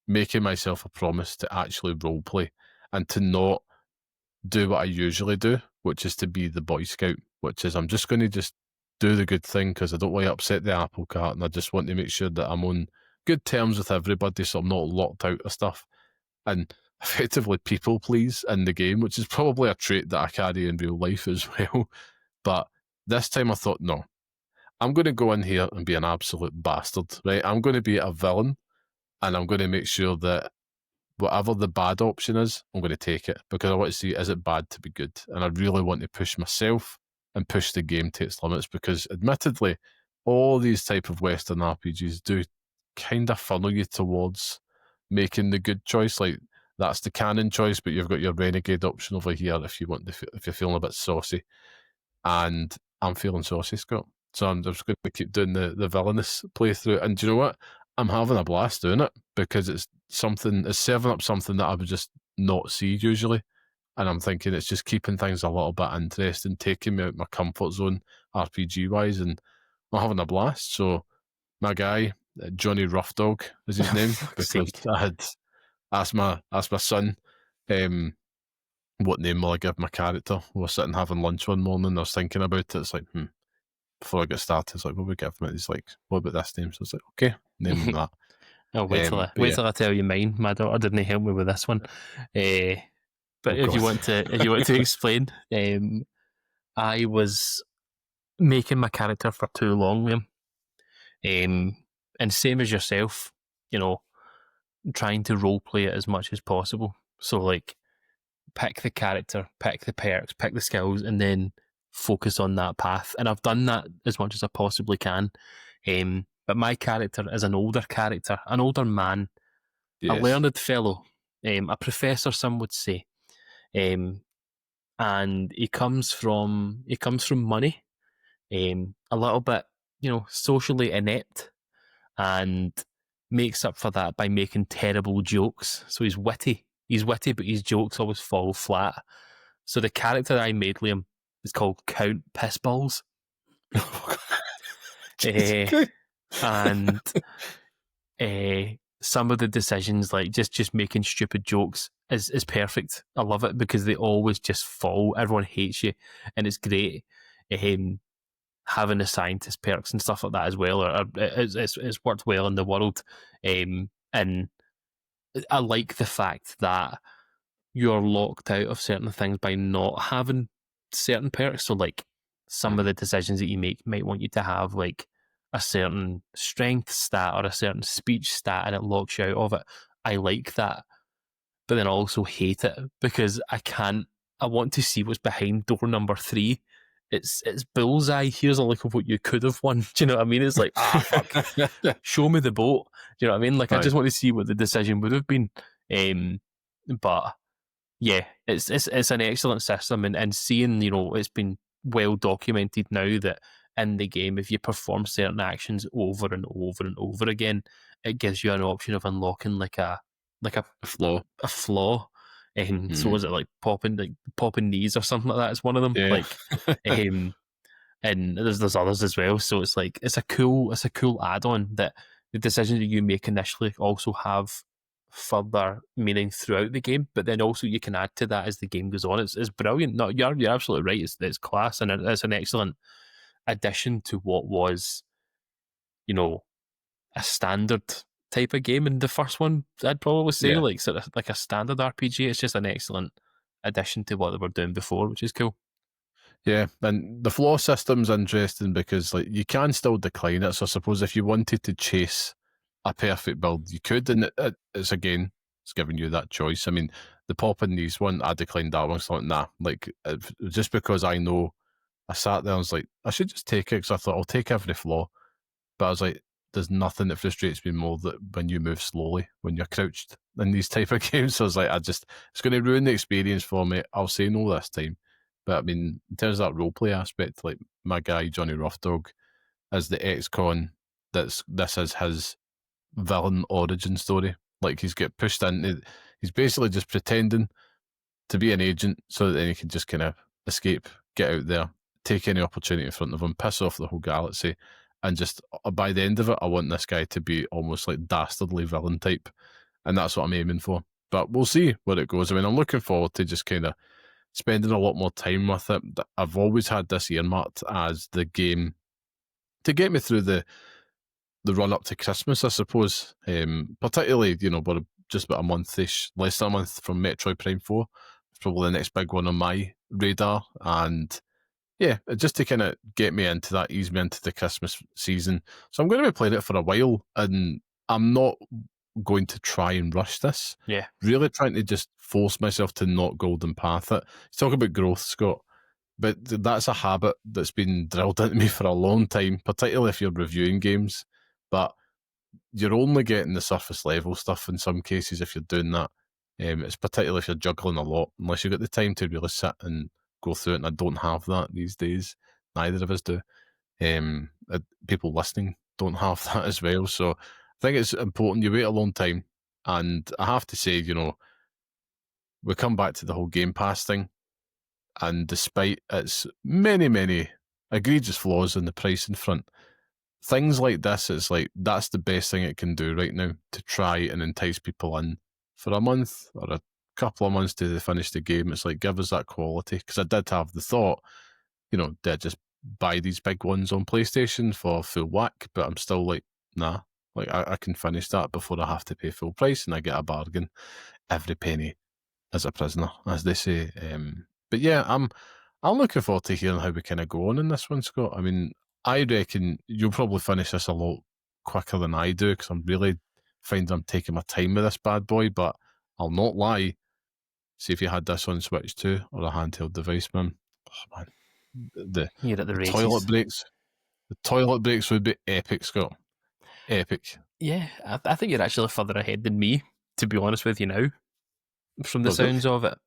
making myself a promise to actually role play, and to not do what I usually do, which is to be the Boy Scout, which is I'm just going to just do the good thing, because I don't want to upset the apple cart, and I just want to make sure that I'm on good terms with everybody, so I'm not locked out of stuff, and effectively people please in the game, which is probably a trait that I carry in real life as well. But this time I thought, no, I'm going to go in here and be an absolute bastard, right? I'm going to be a villain, and I'm going to make sure that whatever the bad option is, I'm going to take it, because I want to see, is it bad to be good? And I really want to push myself and push the game to its limits, because admittedly, all these type of Western RPGs do kind of funnel you towards making the good choice. Like that's the canon choice, but you've got your renegade option over here if you want to, if you're feeling a bit saucy. And I'm feeling saucy, Scott. So I'm just going to keep doing the villainous playthrough. And do you know what? I'm having a blast doing it, because it's serving up something that I would just not see usually. And I'm thinking it's just keeping things a little bit interesting, taking me out my comfort zone RPG wise, and I'm having a blast. So my guy, Johnny Rough Dog is his name, because I had asked my son, what name will I give my character? We were sitting having lunch one morning, I was thinking about it. It's like, before I get started, it's like, what would we give him? He's like, what about this name? So it's like, okay, name him that. Oh, wait till I tell you mine. My daughter didn't help me with this one. But if you want to explain, I was making my character for too long, Liam. And same as yourself, trying to role play it as much as possible. So like, pick the character, pick the perks, pick the skills, and then focus on that path. And I've done that as much as I possibly can. But my character is an older character, an older man, a learned fellow, a professor, some would say. And he comes from money. a little bit, socially inept, and makes up for that by making terrible jokes. So he's witty. He's witty, but his jokes always fall flat. So the character I made, Liam, is called Count Pissballs. Jesus uh, and some of the decisions, like just making stupid jokes, is perfect. I love it because they always just fall. Everyone hates you, and it's great. Having the scientist perks and stuff like that as well, it's worked well in the world. And I like the fact that you're locked out of certain things by not having certain perks. So, like, some of the decisions that you make might want you to have, like, a certain strength stat or a certain speech stat, and it locks you out of it. I like that, but then I also hate it because I want to see what's behind door number 3. It's bullseye. Here's a look of what you could have won. Do you know what I mean? It's like, fuck. Show me the boat. Do you know what I mean? Like, I just want to see what the decision would have been. But yeah, it's an excellent system, and seeing, it's been well documented now that in the game, if you perform certain actions over and over and over again, it gives you an option of unlocking like a flaw. a flaw. And so was it like popping knees or something like that? It's one of them. Yeah. Like, and there's others as well. So it's like it's a cool add-on that the decisions that you make initially also have further meaning throughout the game, but then also you can add to that as the game goes on. It's brilliant. No, you're absolutely right. It's class, and it's an excellent addition to what was, a standard type of game in the first one. I'd probably say, Yeah. like, sort of like a standard RPG. It's just an excellent addition to what they were doing before, which is cool. Yeah, and the flaw system's interesting because, like, you can still decline it. So I suppose if you wanted to chase a perfect build, you could, and it's giving you that choice. I mean, the pop in these one, I declined that one. So like, nah, like, just because I know, I sat there and was like, I should just take it because I thought I'll take every flaw. But I was like, there's nothing that frustrates me more that when you move slowly, when you're crouched in these type of games. So I was like, it's going to ruin the experience for me. I'll say no this time. But I mean, in terms of that roleplay aspect, like my guy, Johnny Roughdog, as the ex-con, this is his villain origin story. Like, he's he's basically just pretending to be an agent so that then he can just kind of escape, get out there, take any opportunity in front of him, piss off the whole galaxy, and just by the end of it, I want this guy to be almost like dastardly villain type, and that's what I'm aiming for. But we'll see where it goes. I mean, I'm looking forward to just kind of spending a lot more time with it. I've always had this earmarked as the game to get me through the run up to Christmas, I suppose. Particularly, we're just about a month-ish, less than a month from Metroid Prime 4. It's probably the next big one on my radar. And yeah, just to kind of get me into that, ease me into the Christmas season. So I'm going to be playing it for a while, and I'm not going to try and rush this. Yeah. Really trying to just force myself to not golden path it. You talk about growth, Scott, but that's a habit that's been drilled into me for a long time, particularly if you're reviewing games. But you're only getting the surface level stuff in some cases if you're doing that. It's particularly if you're juggling a lot, unless you've got the time to really sit and go through it, and I don't have that these days. Neither of us do. People listening don't have that as well. So I think it's important. You wait a long time, and I have to say, we come back to the whole Game Pass thing, and despite its many, many egregious flaws in the pricing front, things like this, it's like that's the best thing it can do right now to try and entice people in for a month or a couple of months to finish the game. It's like, give us that quality, because I did have the thought, did I just buy these big ones on PlayStation for full whack? But I'm still like, nah, like I can finish that before I have to pay full price, and I get a bargain. Every penny is a prisoner, as they say. But yeah, I'm looking forward to hearing how we kind of go on in this one, Scott. I mean, I reckon you'll probably finish this a lot quicker than I do, because I'm really finding I'm taking my time with this bad boy. But I'll not lie. See if you had this on Switch 2 or a handheld device, man. Oh, man. You're at the races. Toilet breaks. The toilet breaks would be epic, Scott. Epic. Yeah, I think you're actually further ahead than me, to be honest with you now, from the sounds of it.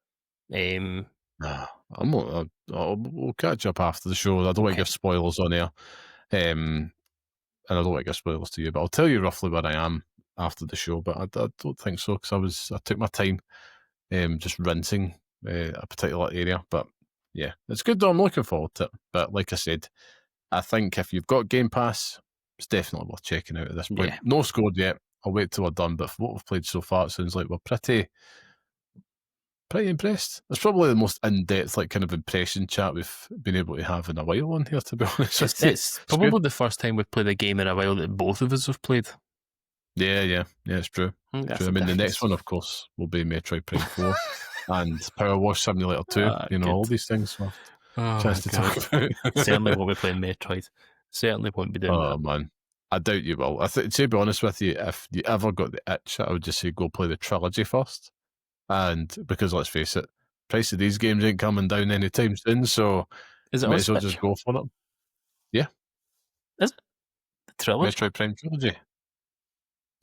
We'll catch up after the show. I don't want to Okay. give spoilers on air, and I don't want to give spoilers to you, but I'll tell you roughly where I am after the show. But I don't think so, because I took my time, just rinsing a particular area. But yeah, it's good though. I'm looking forward to it. But like I said, I think if you've got Game Pass, it's definitely worth checking out at this point. Yeah. No scored yet. I'll wait till we're done. But for what we've played so far, it sounds like we're pretty impressed. It's probably the most in-depth, like, kind of impression chat we've been able to have in a while on here, to be honest with you. It's probably the first time we've played a game in a while that both of us have played. Yeah, it's true. That's I mean, the next one, of course, will be Metroid Prime 4 and Power Wash Simulator 2. All these things. So chance to talk about. Certainly won't be playing Metroid. Certainly won't be doing that. Oh, man. I doubt you will. To be honest with you, if you ever got the itch, I would just say go play the trilogy first. And because, let's face it, price of these games ain't coming down anytime soon, so Is it might on as well Switch? just go for it. Yeah. Is it? The trilogy? Metroid Prime Trilogy.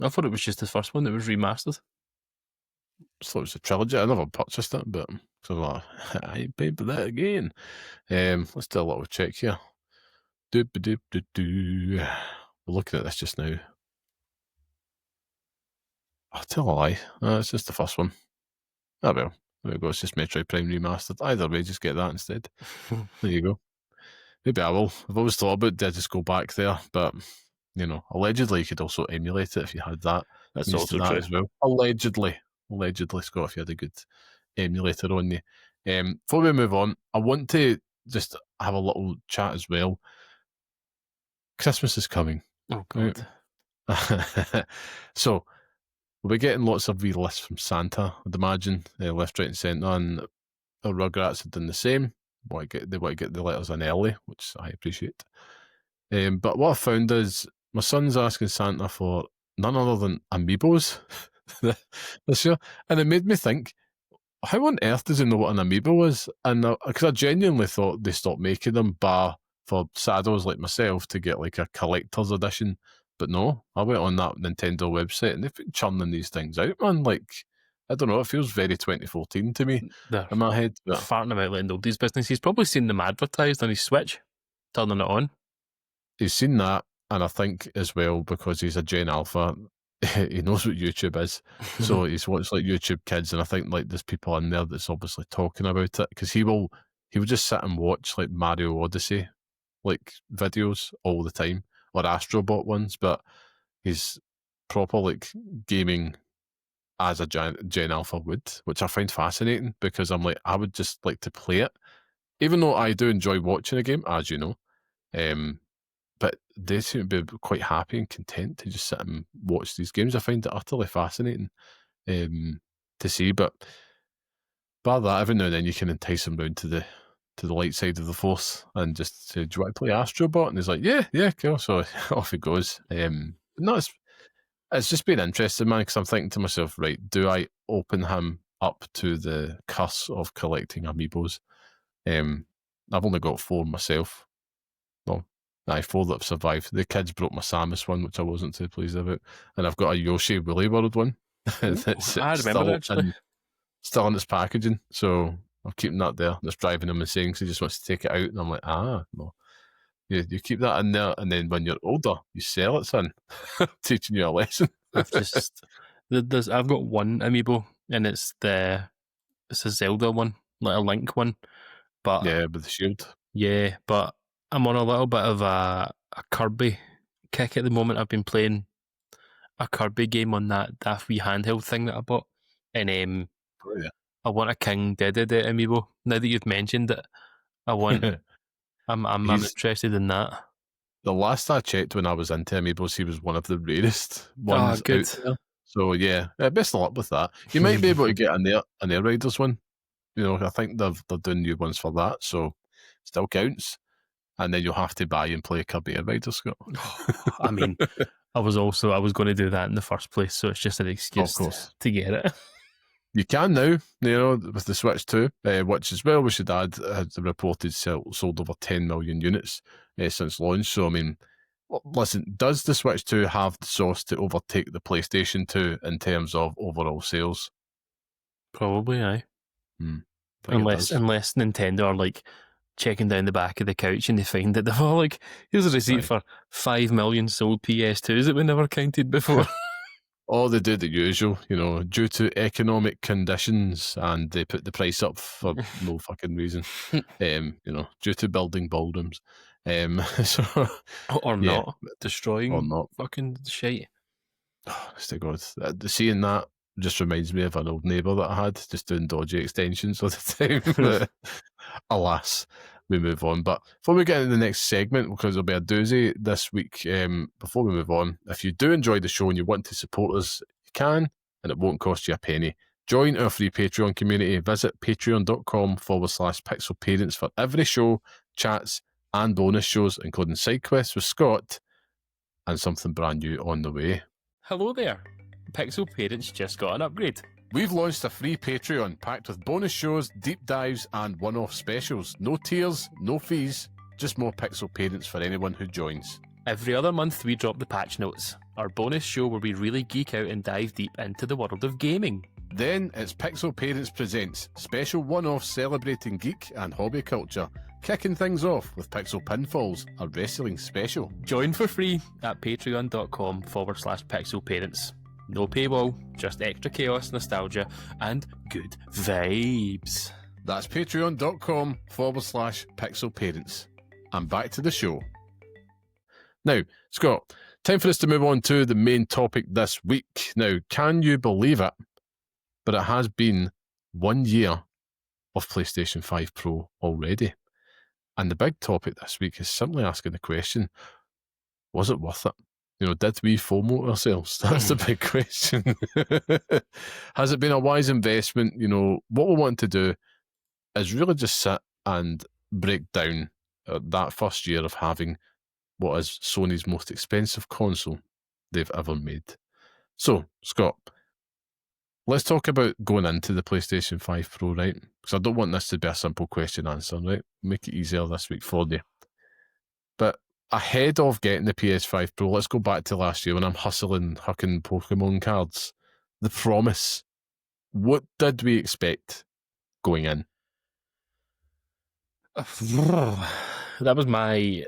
I thought it was just the first one that was remastered. I thought it was a trilogy. I never purchased it, but so I ain't paid for that again. Let's do a little check here. We're looking at this just now. I'll tell a lie. It's just the first one. Oh well, there we go. It's just Metroid Prime Remastered. Either way, just get that instead. There you go. Maybe I will. I've always thought about, did I just go back there? But, allegedly you could also emulate it if you had that. That's Used to also that true. as well. Allegedly, Scott, if you had a good emulator on you. Before we move on, I want to just have a little chat as well. Christmas is coming. Oh, God. So, we'll be getting lots of wee lists from Santa, I'd imagine, left, right and centre, and the Rugrats have done the same. They want to get the letters in early, which I appreciate. But what I found is my son's asking Santa for none other than amiibos this year, and it made me think, how on earth does he know what an amiibo is? And because I genuinely thought they stopped making them, bar for saddos like myself to get like a collector's edition. But no, I went on that Nintendo website and they've been churning these things out, man. Like, I don't know, it feels very 2014 to me They're in my head. But farting about letting oldies business. He's probably seen them advertised on his Switch, turning it on. he's seen that, and I think as well, because he's a Gen Alpha, he knows what YouTube is. So he's watched like YouTube Kids, and I think like there's people in there that's obviously talking about it, because he will just sit and watch like Mario Odyssey like videos all the time, or Astrobot ones, but he's proper like gaming as a Gen Alpha would, which I find fascinating, because I'm like, I would just like to play it, even though I do enjoy watching a game, as you know. But they seem to be quite happy and content to just sit and watch these games. I find it utterly fascinating to see. But bar that, every now and then you can entice them round to the light side of the force and just say, "Do you want to play Astrobot?" And he's like, "Yeah, cool." So off he goes. No, it's just been interesting, man, because I'm thinking to myself, right, do I open him up to the curse of collecting amiibos? I've only got 4 myself. Well, 4 that have survived. The kids broke my Samus one, which I wasn't too pleased about. And I've got a Yoshi Woolly World one. That's I remember actually. Still in its packaging. So I'm keeping that there. That's driving him insane because he just wants to take it out. And I'm like, no. You keep that in there, and then when you're older, you sell it, son. Teaching you a lesson. I've got one amiibo, and it's a Zelda one, like a Link one. But yeah, with the shield. Yeah, but I'm on a little bit of a Kirby kick at the moment. I've been playing a Kirby game on that wee handheld thing that I bought, and Oh, yeah. I want a King Dedede amiibo. Now that you've mentioned it, I'm interested in that. The last I checked when I was into amiibos, he was one of the rarest ones good. out there. So yeah, best of luck with that. You might be able to get an Air Riders one. I think they're doing new ones for that, so still counts. And then you'll have to buy and play Kirby Air Riders, Scott. I mean, I was going to do that in the first place, so it's just an excuse to get it. You can now, with the Switch 2, which as well, we should add, has reported sold over 10 million units since launch. So, I mean, listen, does the Switch 2 have the sauce to overtake the PlayStation 2 in terms of overall sales? Probably, aye. think it unless does. Nintendo are like checking down the back of the couch and they find that they're all like, here's a receipt for 5 million sold PS2s that we never counted before. Or they do the usual, due to economic conditions, and they put the price up for no fucking reason. Due to building ballrooms. So, or yeah, not destroying or not. fucking shite. Honest to God, seeing that just reminds me of an old neighbour that I had, just doing dodgy extensions all the time. But, alas, we move on. But before we get into the next segment, because there'll be a doozy this week, before we move on, if you do enjoy the show and you want to support us, you can, and it won't cost you a penny. Join our free Patreon community. Visit patreon.com/pixelparents for every show, chats, and bonus shows, including side quests with Scott, and something brand new on the way. Hello there. Pixel Parents just got an upgrade. We've launched a free Patreon packed with bonus shows, deep dives, and one-off specials. No tiers, no fees, just more Pixel Parents for anyone who joins. Every other month we drop the patch notes, our bonus show where we really geek out and dive deep into the world of gaming. Then it's Pixel Parents Presents, special one-off celebrating geek and hobby culture, kicking things off with Pixel Pinfalls, a wrestling special. Join for free at patreon.com/pixelparents. No paywall, just extra chaos, nostalgia, and good vibes. That's patreon.com/pixelparents. And back to the show. Now, Scott, time for us to move on to the main topic this week. Now, can you believe it? But it has been 1 year of PlayStation 5 Pro already. And the big topic this week is simply asking the question, was it worth it? Did we FOMO ourselves? That's the big question. Has it been a wise investment? What we want to do is really just sit and break down that first year of having what is Sony's most expensive console they've ever made. So, Scott, let's talk about going into the PlayStation 5 Pro, right? Because I don't want this to be a simple question answer, right? Make it easier this week for you. But ahead of getting the PS5 Pro, let's go back to last year when I'm hucking Pokemon cards. The promise. What did we expect going in? That was my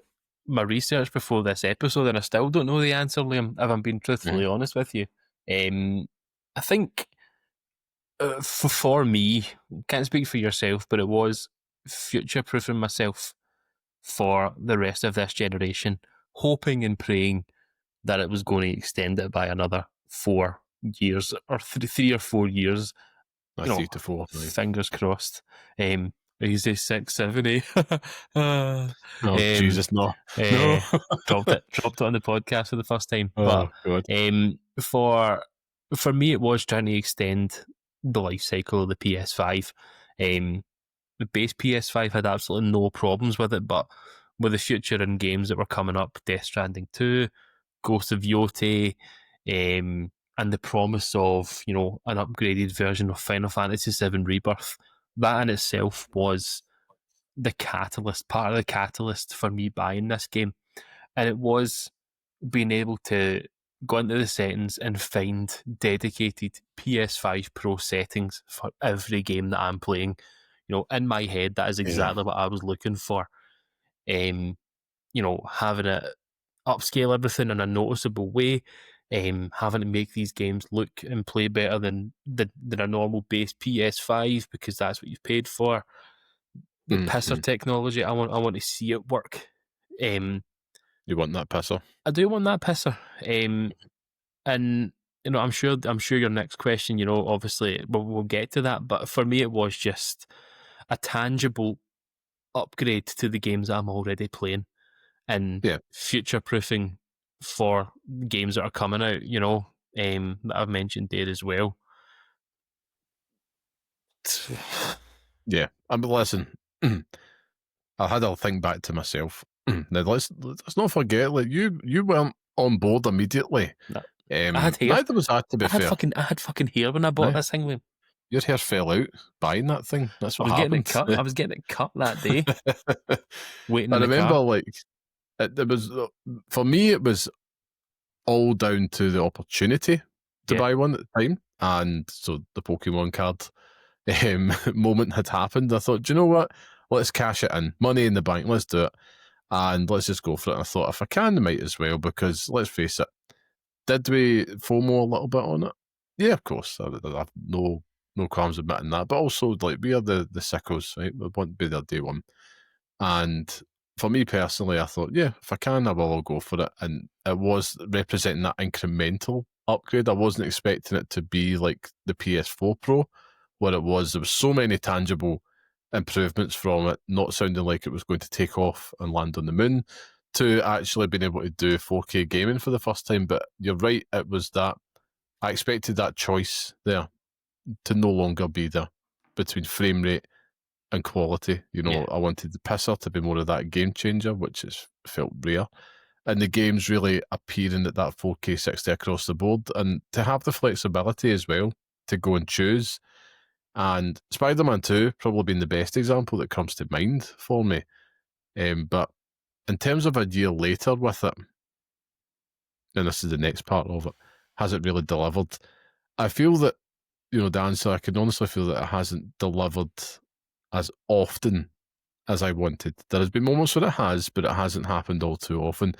research before this episode, and I still don't know the answer, Liam, if I'm being truthfully honest with you. I think for me, can't speak for yourself, but it was future-proofing myself for the rest of this generation, hoping and praying that it was going to extend it by another 4 years or 3 or 4 years. 3 to 4. Right. Fingers crossed. You say 6, 7, 8. Jesus, no. No. dropped it on the podcast for the first time. Oh, but God. for me, it was trying to extend the life cycle of the PS5. The base PS5 had absolutely no problems with it, but with the future in games that were coming up, Death Stranding 2, Ghost of Yotei, and the promise of, an upgraded version of Final Fantasy VII Rebirth, that in itself was part of the catalyst for me buying this game. And it was being able to go into the settings and find dedicated PS5 Pro settings for every game that I'm playing. In my head, that is exactly what I was looking for. Having it upscale everything in a noticeable way, having to make these games look and play better than a normal base PS5 because that's what you've paid for. The pisser technology, I want to see it work. You want that pisser? I do want that pisser. And I'm sure your next question, obviously we'll get to that, but for me it was just a tangible upgrade to the games I'm already playing and future-proofing for games that are coming out, that I've mentioned there as well. Yeah, listen, I had a thing back to myself. Now let's not forget, like you weren't on board immediately. No. I had hair. Neither was I, to be fair. I had fucking hair when I bought this thing, Liam. Your hair fell out buying that thing. That's what happened. I was getting it cut that day. Waiting. I remember, it was for me. It was all down to the opportunity to buy one at the time, and so the Pokemon card moment had happened, I thought, do you know what? Let's cash it in. Money in the bank. Let's do it. And let's just go for it. And I thought, if I can, I might as well, because let's face it, did we FOMO a little bit on it? Yeah, of course. I have no qualms admitting that. But also, like, we are the sickos, right? We want to be there day one. And for me personally, I thought, yeah, if I can, I'll go for it. And it was representing that incremental upgrade. I wasn't expecting it to be like the PS4 Pro, where there was so many tangible improvements from it, not sounding like it was going to take off and land on the moon, to actually being able to do 4K gaming for the first time. But you're right, it was that I expected that choice there to no longer be there between frame rate and quality. You know, I wanted the pisser to be more of that game changer, which has felt rare. And the game's really appearing at that 4K 60 across the board, and to have the flexibility as well to go and choose. And Spider-Man 2 probably been the best example that comes to mind for me. But in terms of a year later with it, and this is the next part of it, has it really delivered? I feel that, you know, the answer, I can honestly feel that it hasn't delivered as often as I wanted. There has been moments where it has, but it hasn't happened all too often.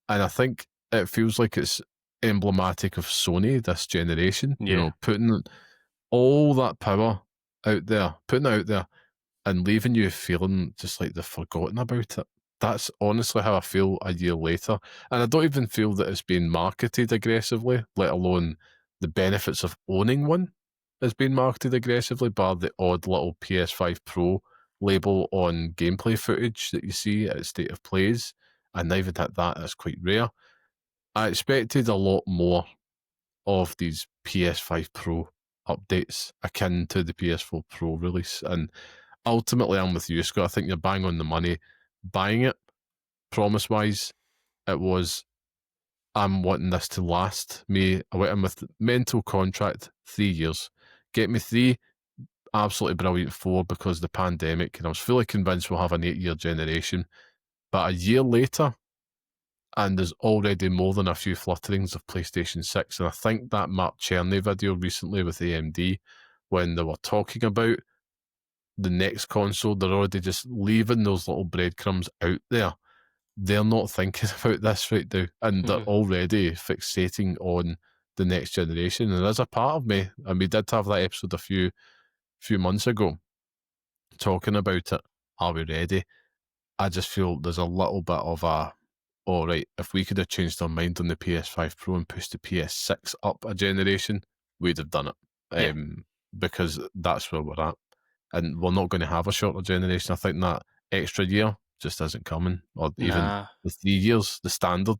And I think it feels like it's emblematic of Sony this generation. You know, putting all that power out there, putting it out there, and leaving you feeling just like they've forgotten about it. That's honestly how I feel a year later. And I don't even feel that it's being marketed aggressively, let alone the benefits of owning one is being marketed aggressively, bar the odd little PS5 Pro label on gameplay footage that you see at State of Plays. And even at that, that's quite rare. I expected a lot more of these PS5 Pro updates akin to the PS4 Pro release. And ultimately, I'm with you, Scott. I think you're bang on the money. Buying it, promise-wise, it was, I'm wanting this to last me. I went in with mental contract, 3 years. Get me 3, absolutely brilliant 4 because of the pandemic, and I was fully convinced we'll have an 8-year generation. But a year later, and there's already more than a few flutterings of PlayStation 6, and I think that Mark Cherney video recently with AMD, when they were talking about the next console, they're already just leaving those little breadcrumbs out there. They're not thinking about this right now, and they're already fixating on the next generation. And there's a part of me, and we did have that episode a few months ago talking about it. Are we ready? I just feel there's a little bit of a, all right, if we could have changed our mind on the PS5 Pro and pushed the PS6 up a generation, we'd have done it. Because that's where we're at. And we're not going to have a shorter generation. I think that extra year just isn't coming, or even the 3 years, the standard.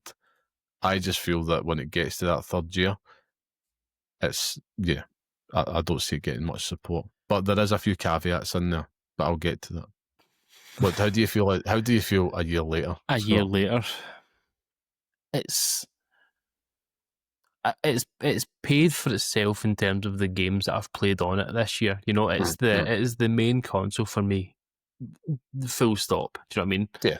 I just feel that when it gets to that third year, it's, I don't see it getting much support. But there is a few caveats in there, but I'll get to that. But how do you feel? How do you feel a year later? Year later, it's paid for itself in terms of the games that I've played on it this year. You know, it is the main console for me. Full stop. Do you know what I mean? Yeah.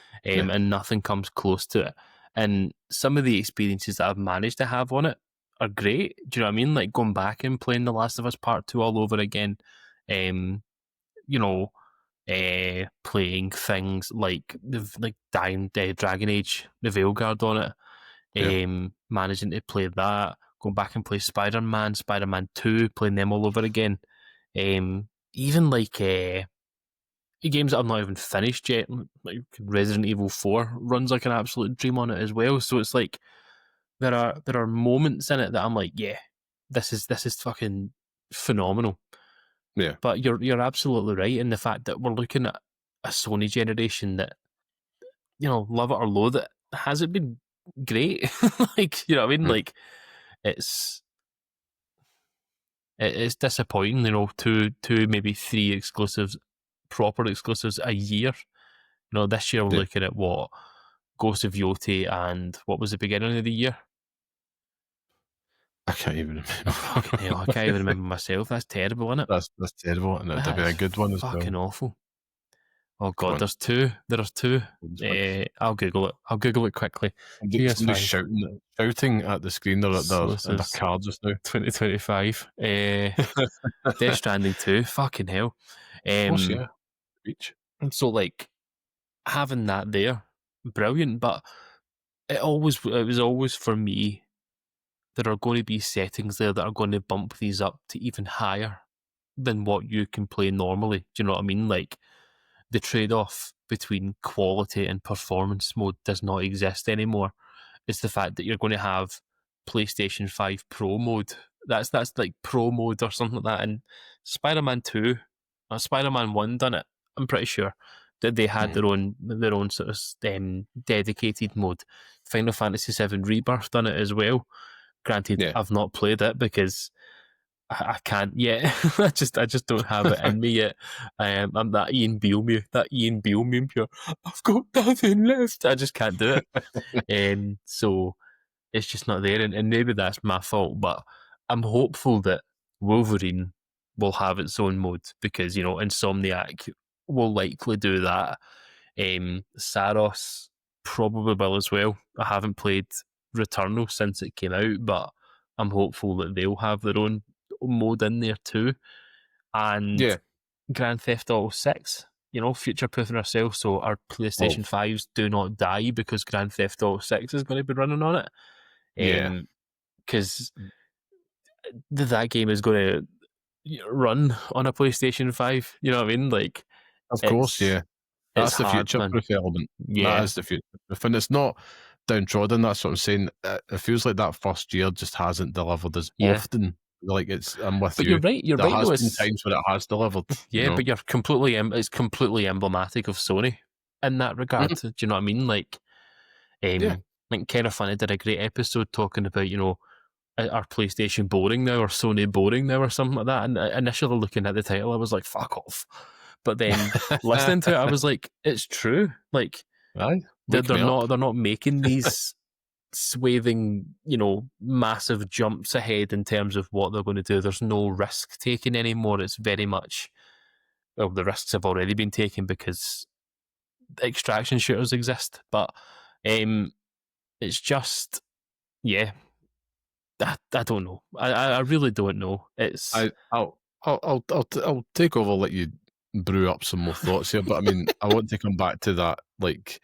And nothing comes close to it. And some of the experiences that I've managed to have on it are great. Do you know what I mean? Like going back and playing The Last of Us Part 2 all over again. You know, playing things like Dragon Age, the Veilguard on it. Managing to play that, going back and play Spider-Man 2, playing them all over again. Even like games that I've not even finished yet, like Resident Evil 4 runs like an absolute dream on it as well. So it's like there are moments in it that I'm like, yeah, this is fucking phenomenal. Yeah. But you're absolutely right in the fact that we're looking at a Sony generation that, you know, love it or loathe it, hasn't been great. Like, you know what I mean? Like, it's disappointing, you know, two maybe 3 exclusives, proper exclusives a year. You know, this year we're looking at what? Ghost of Yoti, and what was the beginning of the year? I can't even remember. Fucking hell, I can't even remember myself. That's terrible, isn't it? That's terrible, and it'd be a good one as well. Fucking awful. Oh Go God, on. there's two. There's two. Which I'll Google it. I'll Google it quickly. somebody's PS5. shouting at the screen. They're So this in their is car just now. 2025. Death Stranding 2. Fucking hell. Of course, yeah. Reach. So like having that there, brilliant. But it was always for me. There are going to be settings there that are going to bump these up to even higher than what you can play normally. Do you know what I mean? Like the trade-off between quality and performance mode does not exist anymore. It's the fact that you're going to have PlayStation 5 Pro mode. That's like Pro mode or something like that. And Spider-Man 2 or Spider-Man 1 done it. I'm pretty sure that they had their own sort of dedicated mode. Final Fantasy 7 Rebirth done it as well. Granted, Yeah. I've not played it because I can't yet. I just don't have it in me yet. I'm that Ian Beale meme here. I've got nothing left. I just can't do it. So it's just not there, and maybe that's my fault. But I'm hopeful that Wolverine will have its own mode because Insomniac will likely do that. Saros probably will as well. I haven't played Returnal since it came out, but I'm hopeful that they'll have their own mode in there too. And Yeah. Grand Theft Auto 6, future proofing ourselves so our PlayStation 5s do not die because Grand Theft Auto 6 is going to be running on it. Yeah. Because that game is going to run on a PlayStation 5. You know what I mean? Like, Of course, yeah. That's the hard, future-proof element. Yeah. That is the future-proof. And it's not downtrodden, that's what I'm saying. It feels like that first year just hasn't delivered as often. Like, I'm with but you. You're there right. has been times where it has delivered. Yeah, but it's completely emblematic of Sony in that regard. Do you know what I mean? Like, like Kind of Funny did a great episode talking about, are PlayStation boring now or Sony boring now or something like that. And initially looking at the title, I was like, fuck off. But then listening to it, I was like, it's true. Like, they're not making these swathing, massive jumps ahead in terms of what they're going to do. There's no risk taking anymore. It's very much, well, the risks have already been taken because extraction shooters exist. But it's just, yeah, I don't know. I really don't know. It's I'll take over, let you brew up some more thoughts here. But I mean, I want to come back to that, like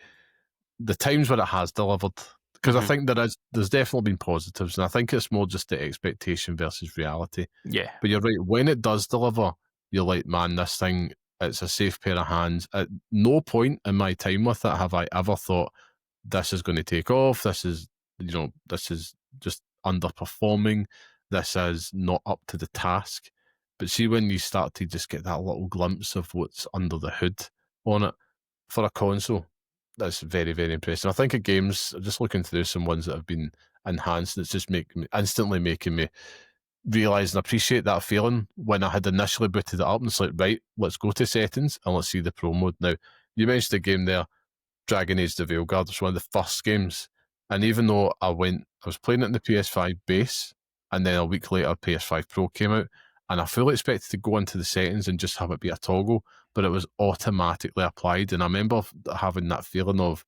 the times where it has delivered, because I think there's definitely been positives, and I think it's more just the expectation versus reality. Yeah. But you're right. When it does deliver, you're like, man, this thing, it's a safe pair of hands. At no point in my time with it have I ever thought this is going to take off. This is just underperforming. This is not up to the task. But see, when you start to just get that little glimpse of what's under the hood on it for a console, that's very, very impressive. I think of games, just looking through some ones that have been enhanced, and it's just instantly making me realise and appreciate that feeling when I had initially booted it up and it's like, right, let's go to settings and let's see the pro mode. Now, you mentioned the game there, Dragon Age the Veilguard, was one of the first games. And even though I was playing it in the PS5 base, and then a week later PS5 Pro came out, and I fully expected to go into the settings and just have it be a toggle, but it was automatically applied. And I remember having that feeling of,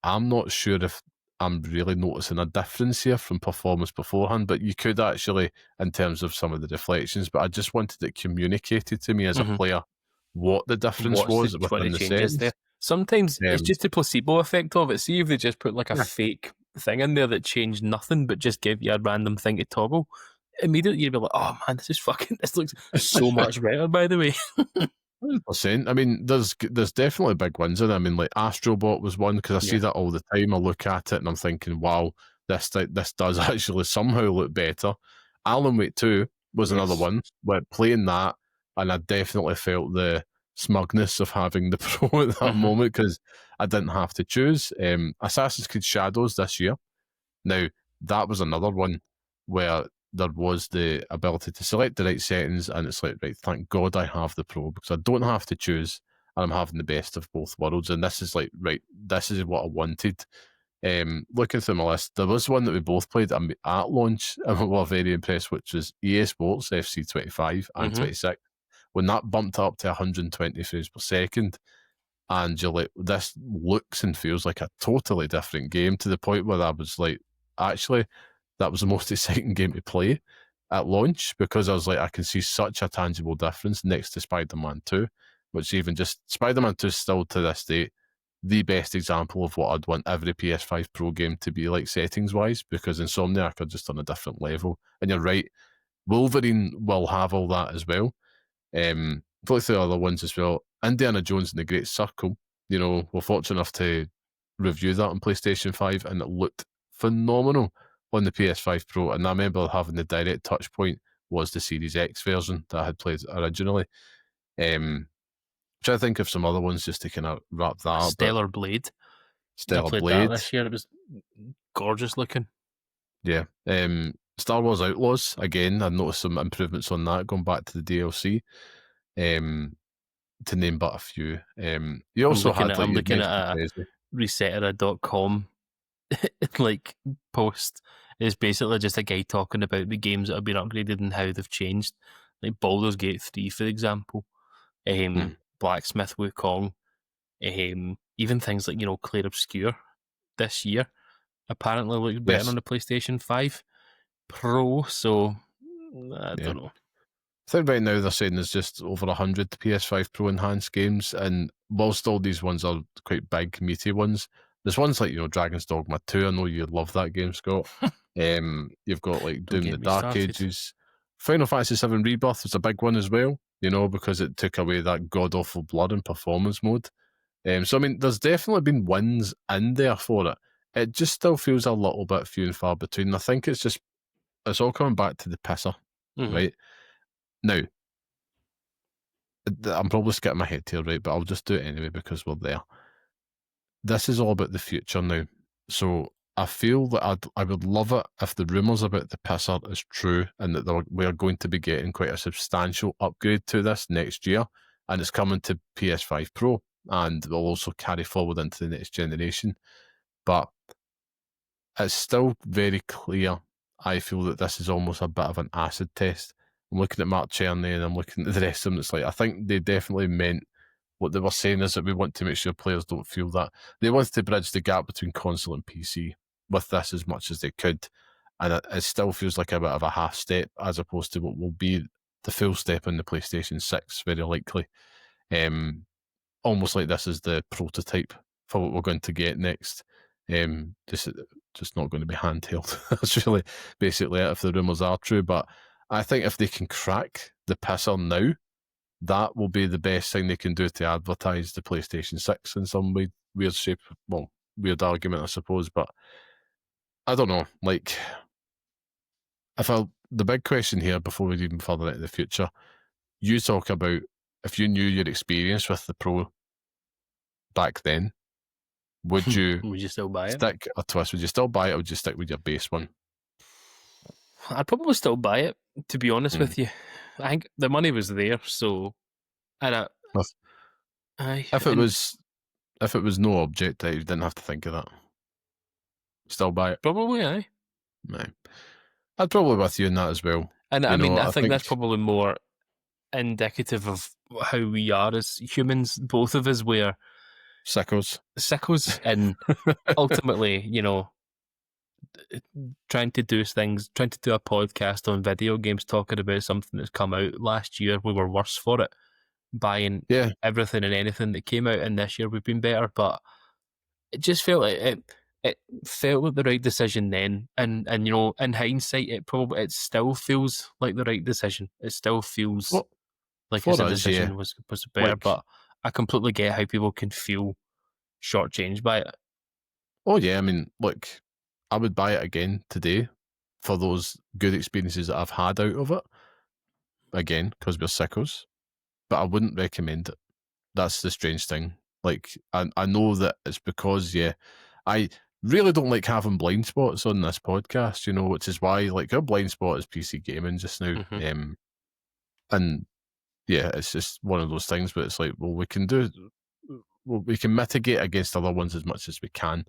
I'm not sure if I'm really noticing a difference here from performance beforehand, but you could actually, in terms of some of the reflections, but I just wanted it communicated to me as a player what the difference was within the settings. There. Sometimes it's just the placebo effect of it. See if they just put like a fake thing in there that changed nothing but just give you a random thing to toggle, immediately you'd be like, oh man, this looks so much better, by the way. 100%. I mean, there's definitely big wins in it. I mean, like Astrobot was one, because I see that all the time. I look at it and I'm thinking, wow, this does actually somehow look better. Alan Wake 2 was another one, where playing that, and I definitely felt the smugness of having the Pro at that moment, because I didn't have to choose. Assassin's Creed Shadows this year. Now, that was another one where there was the ability to select the right settings, and it's like, right, thank God I have the Pro, because I don't have to choose, and I'm having the best of both worlds. And this is like, right, this is what I wanted. Looking through my list, there was one that we both played at launch, and we were very impressed, which was EA Sports FC 25 and 26. When that bumped up to 120 frames per second, and you're like, this looks and feels like a totally different game, to the point where I was like, actually, that was the most exciting game to play at launch, because I was like, I can see such a tangible difference next to Spider-Man 2, which even just Spider-Man 2 is still to this day the best example of what I'd want every PS5 Pro game to be like settings-wise, because Insomniac are just on a different level. And you're right, Wolverine will have all that as well. Look through the other ones as well. Indiana Jones and the Great Circle, you know, we're fortunate enough to review that on PlayStation 5, and it looked phenomenal on the PS5 Pro. And I remember having the direct touch point was the Series X version that I had played originally. Trying to think of some other ones just to kind of wrap that up. Stellar Blade. Stellar I played Blade that this year. It was gorgeous looking. Yeah. Star Wars Outlaws, again, I noticed some improvements on that, going back to the DLC. To name but a few. You also I'm had, like, looking at a resetera.com like post. It's basically just a guy talking about the games that have been upgraded and how they've changed. Like Baldur's Gate 3, for example. Blacksmith Wukong. Even things like, Clair Obscure this year apparently look better on the PlayStation 5 Pro, so I don't know. I think right now they're saying there's just over 100 PS5 Pro enhanced games, and whilst all these ones are quite big, meaty ones, there's ones like, Dragon's Dogma 2, I know you love that game, Scott. You've got like Doom the Dark Ages. Final Fantasy VII Rebirth is a big one as well, because it took away that god-awful blood in performance mode. So, I mean, there's definitely been wins in there for it. It just still feels a little bit few and far between. I think it's all coming back to the pisser, right? Now, I'm probably skipping my head here, right? But I'll just do it anyway because we're there. This is all about the future now. So I feel that I would love it if the rumours about the pisser is true, and that we are going to be getting quite a substantial upgrade to this next year, and it's coming to PS5 Pro, and will also carry forward into the next generation. But it's still very clear, I feel, that this is almost a bit of an acid test. I'm looking at Mark Czerny and I'm looking at the rest of them. It's like, I think they definitely meant what they were saying is that we want to make sure players don't feel that. They wanted to bridge the gap between console and PC with this as much as they could. And it still feels like a bit of a half step as opposed to what will be the full step in the PlayStation 6, very likely. Almost like this is the prototype for what we're going to get next. Just not going to be handheld. That's really basically it if the rumours are true. But I think if they can crack the pisser now, that will be the best thing they can do to advertise the PlayStation 6 in some weird shape. Well, weird argument, I suppose. But I don't know. Like, the big question here before we even further into the future, you talk about if you knew your experience with the Pro back then, would you still buy it? Stick a twist? Would you still buy it, or would you stick with your base one? I'd probably still buy it, to be honest with you. I think the money was there, so if it was no object, you didn't have to think of that. Still buy it? Probably, aye. No. I'd probably with you in that as well. And I think that's probably more indicative of how we are as humans. Both of us were sickos, and ultimately, trying to do a podcast on video games, talking about something that's come out last year. We were worse for it, buying everything and anything that came out, and this year we've been better. But it just felt like it felt like the right decision then, and in hindsight, it still feels like the right decision. It still feels like the decision was better, but I completely get how people can feel shortchanged by it. Oh yeah, I mean, look, I would buy it again today for those good experiences that I've had out of it. Again, because we're sickos, but I wouldn't recommend it. That's the strange thing. Like, I know that it's because, I really don't like having blind spots on this podcast, which is why, like, our blind spot is PC gaming just now. And yeah, it's just one of those things, but it's like, well, we can mitigate against other ones as much as we can.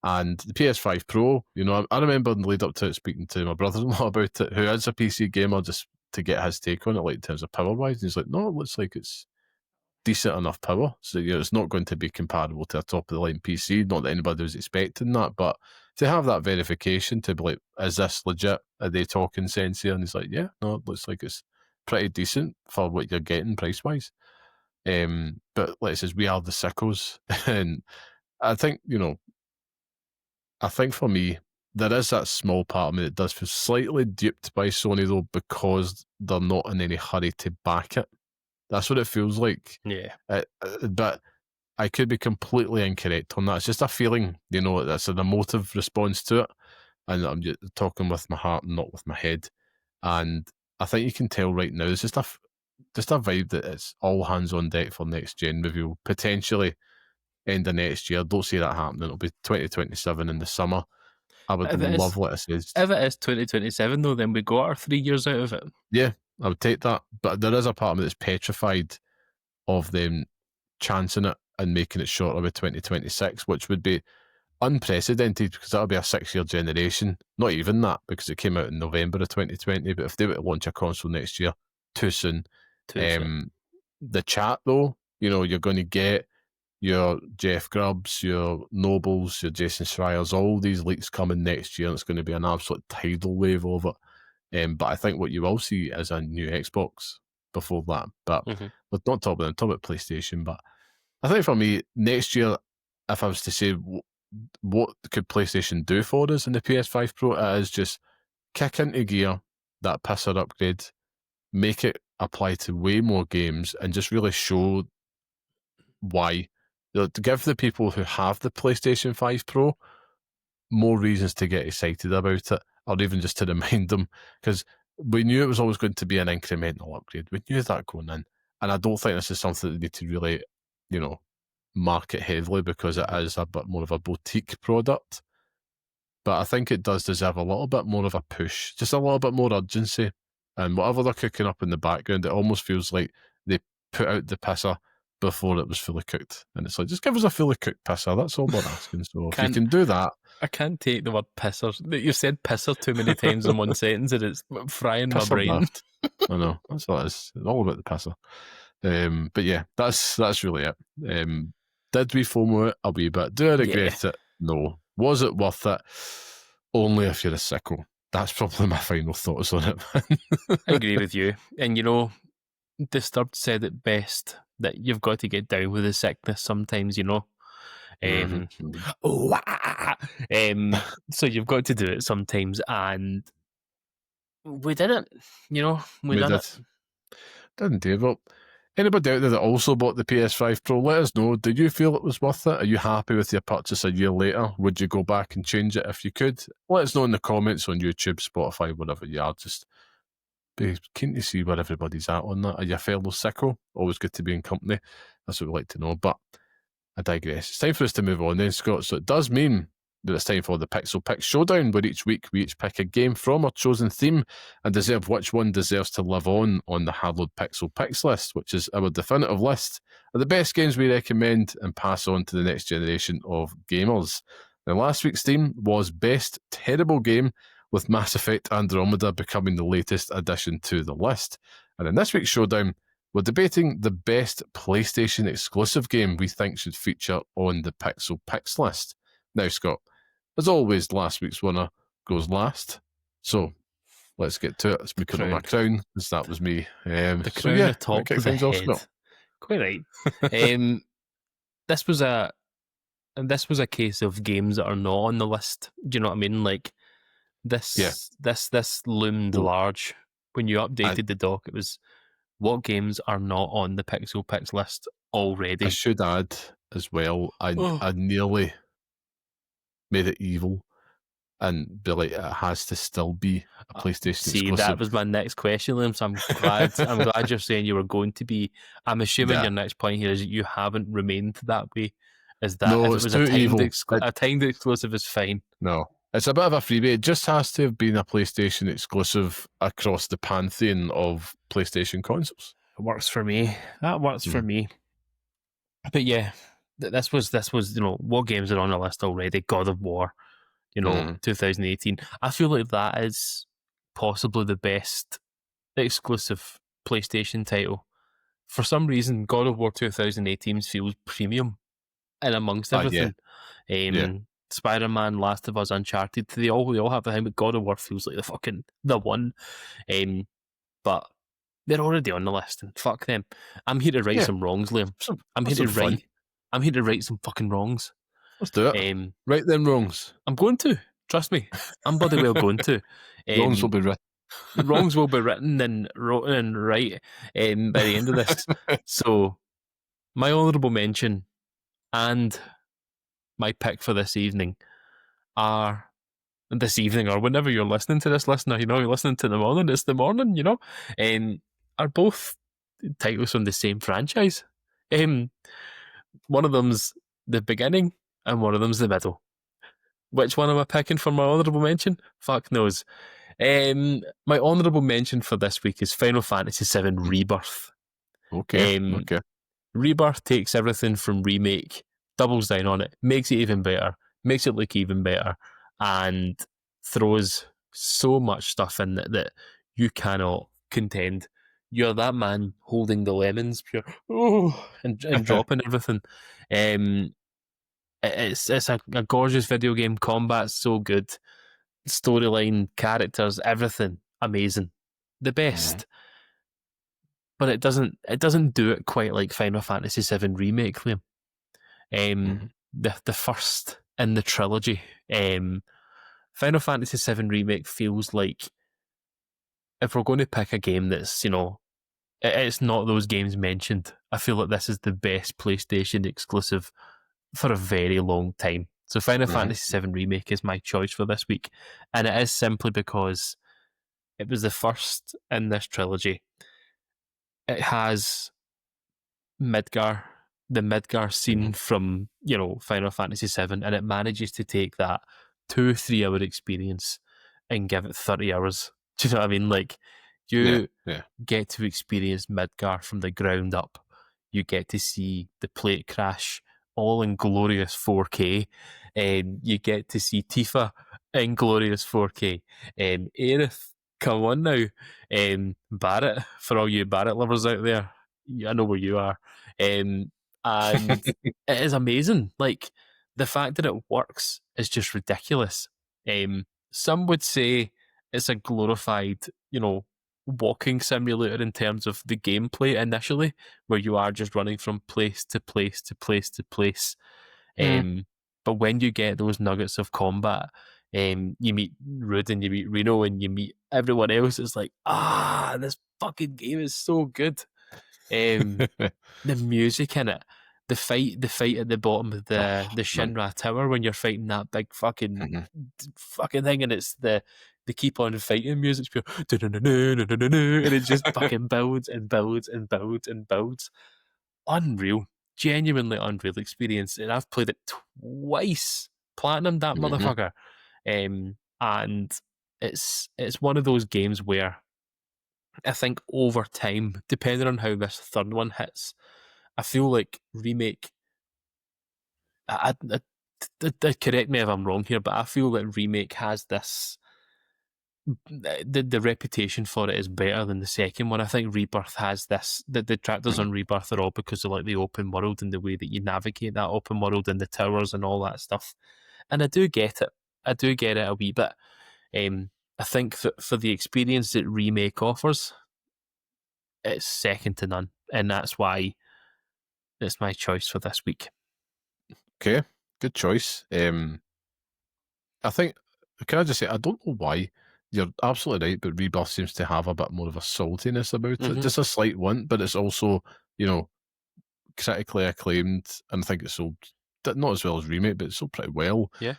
And the PS5 Pro, I remember in the lead up to it speaking to my brother-in-law about it, who is a PC gamer, just to get his take on it, like in terms of power-wise. And he's like, no, it looks like it's decent enough power. So it's not going to be comparable to a top of the line PC. Not that anybody was expecting that, but to have that verification to be like, is this legit? Are they talking sense here? And he's like, yeah, no, it looks like it's pretty decent for what you're getting price wise. But like I says, we are the sickos, and I think for me, there is that small part of me that does feel slightly duped by Sony though, because they're not in any hurry to back it. That's what it feels like. Yeah. But I could be completely incorrect on that. It's just a feeling, that's an emotive response to it. And I'm just talking with my heart and not with my head. And I think you can tell right now, it's just a vibe that it's all hands on deck for next gen review, potentially end of next year. Don't see that happening. It'll be 2027 in the summer. I would love what it says. If it is 2027 though, then we got our 3 years out of it. Yeah, I would take that. But there is a part of me that's petrified of them chancing it and making it shorter with 2026, which would be unprecedented because that'll be a 6-year generation. Not even that, because it came out in November of 2020. But if they were to launch a console next year, too soon. The chat though, you're going to get your Jeff Grubbs, your Nobles, your Jason Schreiers, all these leaks coming next year, and it's going to be an absolute tidal wave of it. But I think what you will see is a new Xbox before that. But we're not talking about PlayStation. But I think for me, next year, if I was to say what could PlayStation do for us in the PS5 Pro, it is just kick into gear that pisser upgrade, make it apply to way more games, and just really show why. To give the people who have the PlayStation 5 Pro more reasons to get excited about it, or even just to remind them, because we knew it was always going to be an incremental upgrade. We knew that going in. And I don't think this is something that they need to really, market heavily, because it is a bit more of a boutique product. But I think it does deserve a little bit more of a push, just a little bit more urgency. And whatever they're cooking up in the background, it almost feels like they put out the pisser before it was fully cooked. And it's like, just give us a fully cooked pisser. That's all we're asking. So if you can do that. I can't take the word pisser. You've said pisser too many times in one sentence, and it's frying my brain. I know. That's all it is. It's all about the pisser. But yeah, that's really it. Did we FOMO it a wee bit? Do I regret it? No. Was it worth it? Only if you're a sicko. That's probably my final thoughts on it. I agree with you. And Disturbed said it best, that you've got to get down with the sickness sometimes, So you've got to do it sometimes, and we did it. We done it. Didn't do well. Anybody out there that also bought the PS5 Pro, let us know. Did you feel it was worth it? Are you happy with your purchase a year later? Would you go back and change it if you could? Let us know in the comments on YouTube, Spotify, whatever you are. Just be keen to see where everybody's at on that. Are you a fellow sicko? Always good to be in company. That's what we'd like to know. But I digress. It's time for us to move on then, Scott. So it does mean that it's time for the Pixel Picks Showdown, where each week we each pick a game from our chosen theme and deserve which one deserves to live on the hallowed Pixel Picks list, which is our definitive list of the best games we recommend and pass on to the next generation of gamers. Now, last week's theme was Best Terrible Game, with Mass Effect Andromeda becoming the latest addition to the list. And in this week's showdown, we're debating the best PlayStation exclusive game we think should feature on the Pixel Picks list. Now, Scott, as always, last week's winner goes last. So let's get to it. Let's me put on my crown, because that was me. The crown atop the head. Off, quite right. This was a case of games that are not on the list. Do you know what I mean? Like this loomed large when you updated the doc. It was, what games are not on the Pixel Picks list already? I should add as well, I nearly made it evil and be like, it has to still be a PlayStation exclusive. That was my next question, Liam, so I'm glad you're saying you were going to be. I'm assuming your next point here is that you haven't remained that way. Is that no, if it was was too a timed evil. A timed exclusive is fine. No, it's a bit of a freebie. It just has to have been a PlayStation exclusive across the pantheon of PlayStation consoles. It works for me. That works for me. But yeah, this was what games are on the list already? God of War, 2018. I feel like that is possibly the best exclusive PlayStation title for some reason, God of War 2018 feels premium in amongst Yeah. everything. Yeah. Spider-Man, Last of Us, Uncharted, they all have a thing, but God of War feels like the one. But they're already on the list, and fuck them. I'm here to right Yeah. some wrongs, Liam. I'm here That's some to fun. right some fucking wrongs. Let's do it. Right them wrongs. I'm going to. Trust me. I'm bloody well going to. Wrongs will be written. Wrongs will be written and right by the end of this. So, my honourable mention and my pick for this evening are or whenever you're listening to this, listener, you're listening to the morning, it's the morning, are both titles from the same franchise. One of them's the beginning and one of them's the middle. Which one am I picking for my honourable mention? Fuck knows. My honourable mention for this week is Final Fantasy VII Rebirth. Okay. Rebirth takes everything from Remake, doubles down on it, makes it even better, makes it look even better, and throws so much stuff in that you cannot contend. You're that man holding the lemons, pure, and dropping everything. It's a gorgeous video game. Combat's so good. Storyline, characters, everything amazing. The best. But it doesn't do it quite like Final Fantasy VII Remake, Liam. The first in the trilogy. Final Fantasy VII Remake feels like, if we're going to pick a game that's, it's not those games mentioned, I feel like this is the best PlayStation exclusive for a very long time. So Final Fantasy VII Remake is my choice for this week. And it is simply because it was the first in this trilogy. It has the Midgar scene from, Final Fantasy VII, and it manages to take that 2-3 hour experience and give it 30 hours. Do you know what I mean? Like, you get to experience Midgar from the ground up. You get to see the plate crash all in glorious 4K. You get to see Tifa in glorious 4K. Aerith, come on now. Barrett, for all you Barrett lovers out there, I know where you are. And it is amazing. Like, the fact that it works is just ridiculous. Some would say it's a glorified, walking simulator in terms of the gameplay initially, where you are just running from place to place to place to place. But when you get those nuggets of combat, you meet Rude and you meet Reno and you meet everyone else, it's like, this fucking game is so good. The music in it, the fight at the bottom of the Shinra Tower when you're fighting that big fucking thing, and it's the keep on fighting music's pure, and it just fucking builds and builds and builds and builds. Unreal, genuinely unreal experience, and I've played it twice, platinum that motherfucker, and it's one of those games where I think over time, depending on how this third one hits, I feel like Remake. Correct me if I'm wrong here, but I feel that Remake has this. The reputation for it is better than the second one. I think Rebirth has this. The detractors on Rebirth are all because of like the open world and the way that you navigate that open world and the towers and all that stuff. And I do get it. I do get it a wee bit. I think that for the experience that Remake offers, it's second to none, and that's why it's my choice for this week. Okay, good choice. I think, can I just say, I don't know why, you're absolutely right, but Rebirth seems to have a bit more of a saltiness about it, just a slight one, but it's also, critically acclaimed, and I think it's sold not as well as Remake, but it's sold pretty well. Yeah.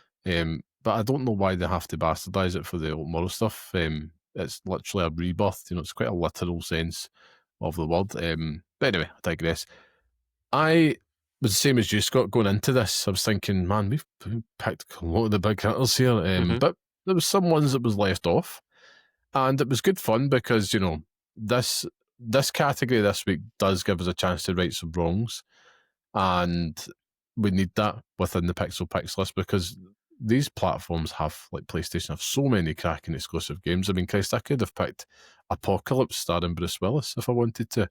But I don't know why they have to bastardize it for the open world stuff. It's literally a rebirth, it's quite a literal sense of the word. But anyway, I digress. I was the same as you, Scott, going into this. I was thinking, man, we've picked a lot of the big hitters here, but there was some ones that was left off, and it was good fun because, this category this week does give us a chance to right some wrongs, and we need that within the Pixel Picks list because these platforms like PlayStation have so many cracking exclusive games. I mean, Christ, I could have picked Apocalypse starring Bruce Willis if I wanted to.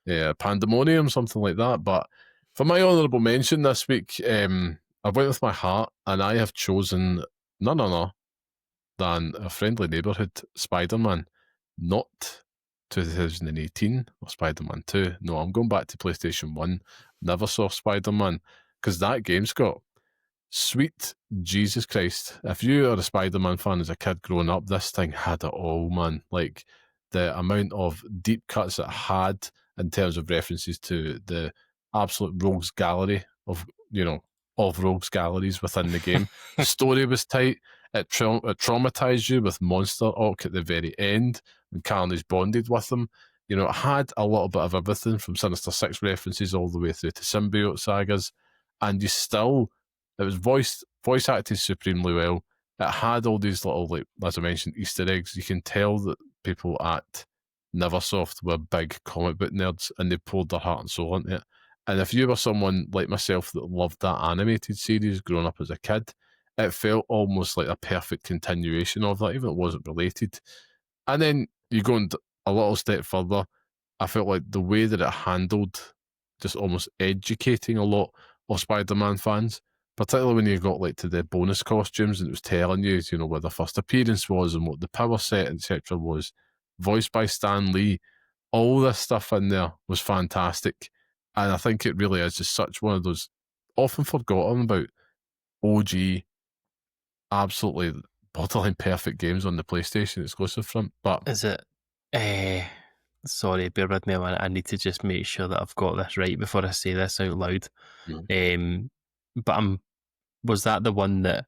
Pandemonium, something like that. But for my honourable mention this week, I went with my heart, and I have chosen none other than a friendly neighbourhood Spider-Man, not 2018 or Spider-Man 2. No, I'm going back to PlayStation 1. Never saw Spider-Man, because that game, Scott, sweet Jesus Christ. If you are a Spider-Man fan as a kid growing up, this thing had it all, man. Like, the amount of deep cuts it had in terms of references to the absolute rogues gallery of, of rogues galleries within the game. The story was tight. It traumatized you with Monster Orc at the very end, and Carnage bonded with them. It had a little bit of everything from Sinister Six references all the way through to symbiote sagas, and it was voice acted supremely well. It had all these little, like, as I mentioned, Easter eggs. You can tell that people at Neversoft were big comic book nerds, and they poured their heart and soul into it. And if you were someone like myself that loved that animated series growing up as a kid, it felt almost like a perfect continuation of that, even if it wasn't related. And then you go a little step further, I felt like the way that it handled just almost educating a lot of Spider-Man fans, particularly when you got like to the bonus costumes and it was telling you, where the first appearance was and what the power set, etc. was, voiced by Stan Lee. All this stuff in there was fantastic. And I think it really is just such one of those often forgotten about OG, absolutely borderline perfect games on the PlayStation exclusive front. But is it? Sorry, bear with me. I need to just make sure that I've got this right before I say this out loud. But was that the one that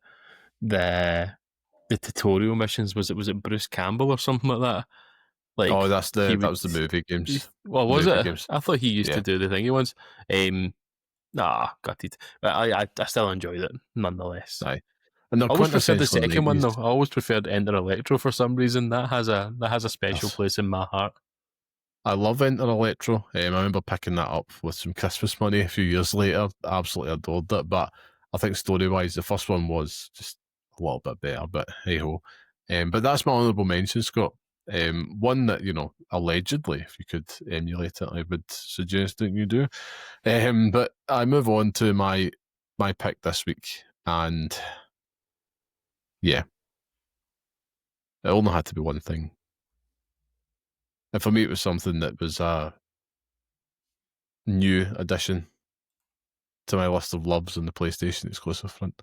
the tutorial missions, was it Bruce Campbell or something like that? Like, that was the movie games. Well, was it? Games. I thought he used to do the thingy ones. Gutted. But I still enjoyed it nonetheless. Aye. And I always preferred the second one though. I always preferred Enter Electro for some reason. That has a special place in my heart. I love Enter Electro. I remember picking that up with some Christmas money a few years later. Absolutely adored it. But I think story-wise, the first one was just a little bit better. But hey-ho. But that's my honourable mention, Scott. One that, allegedly, if you could emulate it, I would suggest that you do. But I move on to my pick this week. And yeah, it only had to be one thing. And for me, it was something that was a new addition to my list of loves on the PlayStation exclusive front.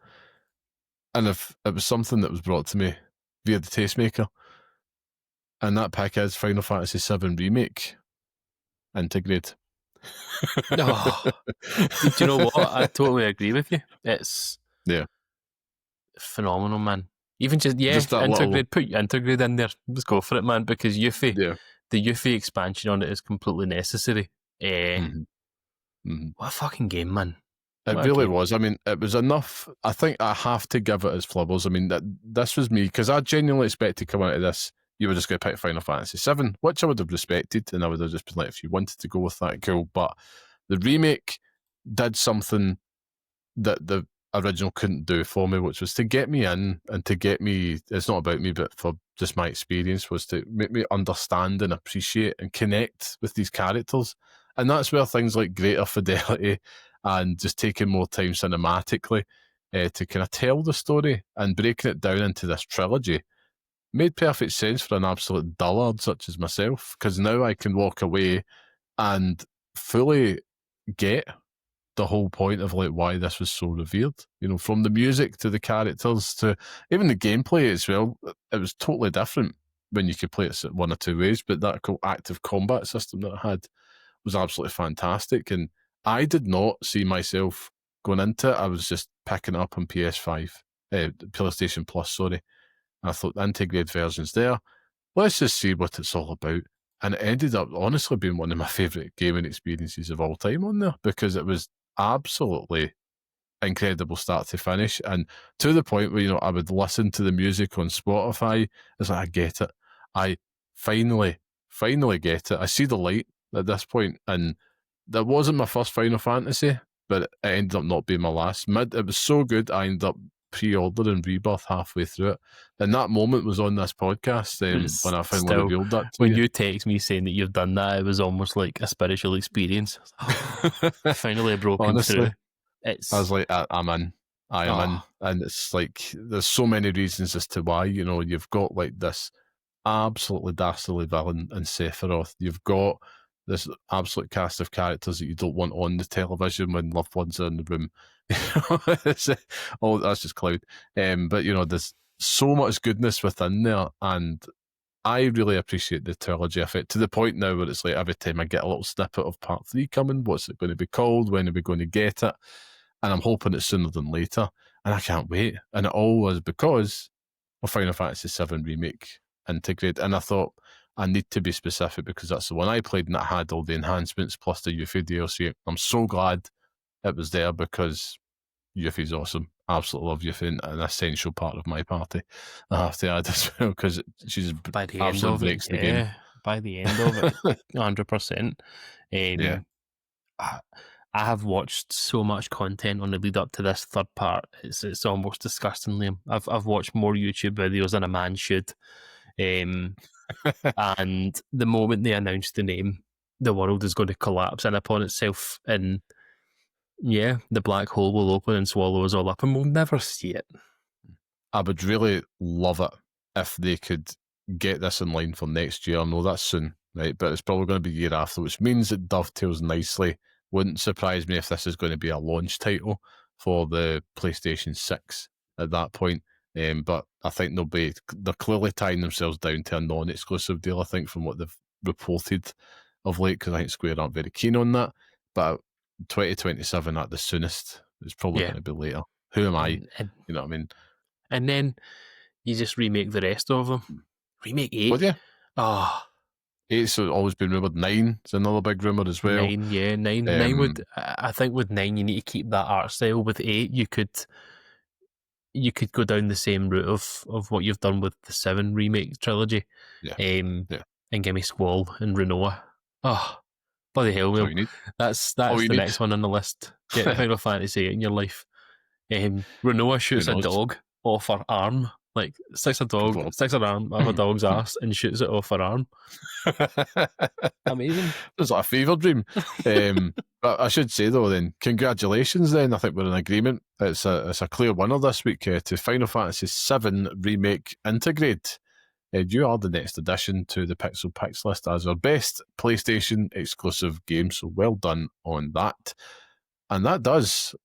And if it was something that was brought to me via the Tastemaker, and that pick is Final Fantasy VII Remake Integrate. Oh, do you know what? I totally agree with you. It's phenomenal, man. Even just Integrate, put Integrate in there. Let's go for it, man, because the Yuffie expansion on it is completely necessary. What a fucking game, man. It really was. I mean, it was enough. I think I have to give it its flubbles. I mean, this was me, because I genuinely expected to come out of this, you were just going to pick Final Fantasy VII, which I would have respected, and I would have just been like, if you wanted to go with that, cool. But the remake did something that the original couldn't do for me, which was to get me in and to get me, it's not about me, but for just my experience, was to make me understand and appreciate and connect with these characters. And that's where things like greater fidelity and just taking more time cinematically to kind of tell the story and breaking it down into this trilogy made perfect sense for an absolute dullard such as myself, because now I can walk away and fully get the whole point of like why this was so revered. From the music to the characters to even the gameplay as well. It was totally different when you could play it one or two ways, but that active combat system that it had was absolutely fantastic. And I did not see myself going into it. I was just picking it up on PS5, PlayStation Plus, sorry. I thought the integrated version's there. Let's just see what it's all about. And it ended up honestly being one of my favourite gaming experiences of all time on there, because it was absolutely incredible start to finish. And to the point where, I would listen to the music on Spotify. It's like, I get it. I finally get it. I see the light at this point. And that wasn't my first Final Fantasy, but it ended up not being my last. It was so good, I ended up pre-ordering Rebirth halfway through it. And that moment was on this podcast when I finally revealed that to when you. you text me saying that you've done that, it was almost like a spiritual experience. Finally broken Honestly, through. I was like, I'm in. I am in. And it's like, there's so many reasons as to why. You know, you've got like this absolutely dastardly villain in Sephiroth. You've got this absolute cast of characters that you don't want on the television when loved ones are in the room. Oh, that's just Cloud. But, you know, there's so much goodness within there, and I really appreciate the trilogy effect to the point now where it's like every time I get a little snippet of part 3 coming, what's it going to be called? When are we going to get it? And I'm hoping it's sooner than later. And I can't wait. And it all was because of Final Fantasy VII Remake Integrate. And I thought, I need to be specific because that's the one I played and it had all the enhancements plus the Yuffie DLC. I'm so glad it was there because Yuffie's awesome. Absolutely love Yuffie, and an essential part of my party, I have to add as well, because she's By the absolutely end of breaks it, the game. By the end of it, 100%. Yeah. I have watched so much content on the lead up to this third part. It's almost disgusting, Liam. I've watched more YouTube videos than a man should. And the moment they announce the name, the world is going to collapse in upon itself, and yeah, the black hole will open and swallow us all up, and we'll never see it. I would really love it if they could get this in line for next year. I know that's soon, right? But it's probably going to be the year after, which means it dovetails nicely. Wouldn't surprise me if this is going to be a launch title for the PlayStation 6 at that point. But I think they're clearly tying themselves down to a non-exclusive deal, I think, from what they've reported of late, because I think Square aren't very keen on that. But 2027 at the soonest is probably going to be later. Who am I? You know what I mean? And then you just remake the rest of them. Remake 8. Would you? Oh. 8's always been rumoured. 9 is another big rumour as well. 9, yeah. 9 would... I think with 9, you need to keep that art style. With 8, you could go down the same route of what you've done with the 7 remake trilogy. Yeah. And give me Squall and Renoa. Oh, bloody hell, Will. That's the next one on the list. Get Final Fantasy 8 in your life. Renoa shoots a dog off her arm. Like, sticks an arm off a dog's ass and shoots it off her arm. Amazing. It's like a fever dream. But I should say, though, then, congratulations, then. I think we're in agreement. It's a clear winner this week to Final Fantasy VII Remake Integrate. You are the next addition to the Pixel Picks list as our best PlayStation exclusive game, so well done on that. And that does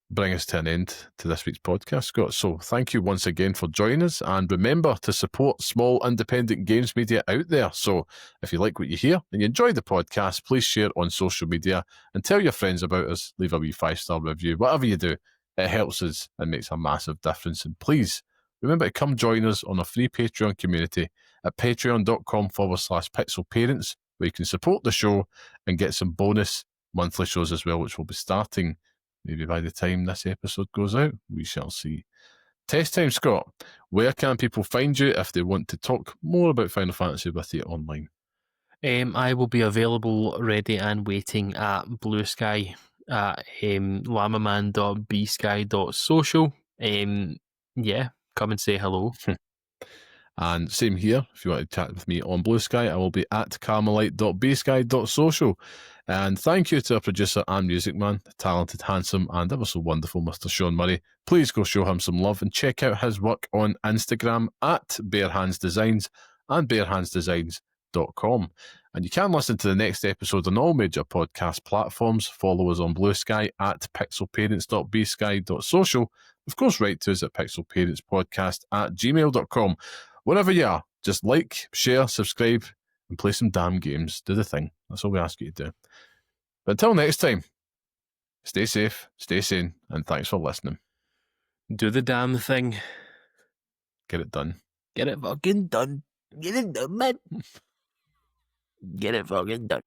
bring us to an end to this week's podcast, Scott. So thank you once again for joining us, and remember to support small independent games media out there. So if you like what you hear and you enjoy the podcast, please share on social media and tell your friends about us. Leave a wee 5-star review. Whatever you do, it helps us and makes a massive difference. And please remember to come join us on our free Patreon community at patreon.com/pixelparents, where you can support the show and get some bonus monthly shows as well, which will be starting maybe by the time this episode goes out. We shall see. Test time, Scott. Where can people find you if they want to talk more about Final Fantasy with you online? I will be available, ready and waiting at Blue Sky at lamaman.bsky.social. Yeah, come and say hello. And same here, if you want to chat with me on Blue Sky, I will be at carmelite.bsky.social. And thank you to our producer and music man, the talented, handsome, and ever so wonderful Mr. Sean Murray. Please go show him some love and check out his work on Instagram at barehandsdesigns and barehandsdesigns.com. And you can listen to the next episode on all major podcast platforms. Follow us on Blue Sky at pixelparents.bsky.social. Of course, write to us at pixelparentspodcast@gmail.com. Whenever you are, just like, share, subscribe, and play some damn games. Do the thing. That's all we ask you to do. But until next time, stay safe, stay sane, and thanks for listening. Do the damn thing. Get it done. Get it fucking done. Get it done, man. Get it fucking done.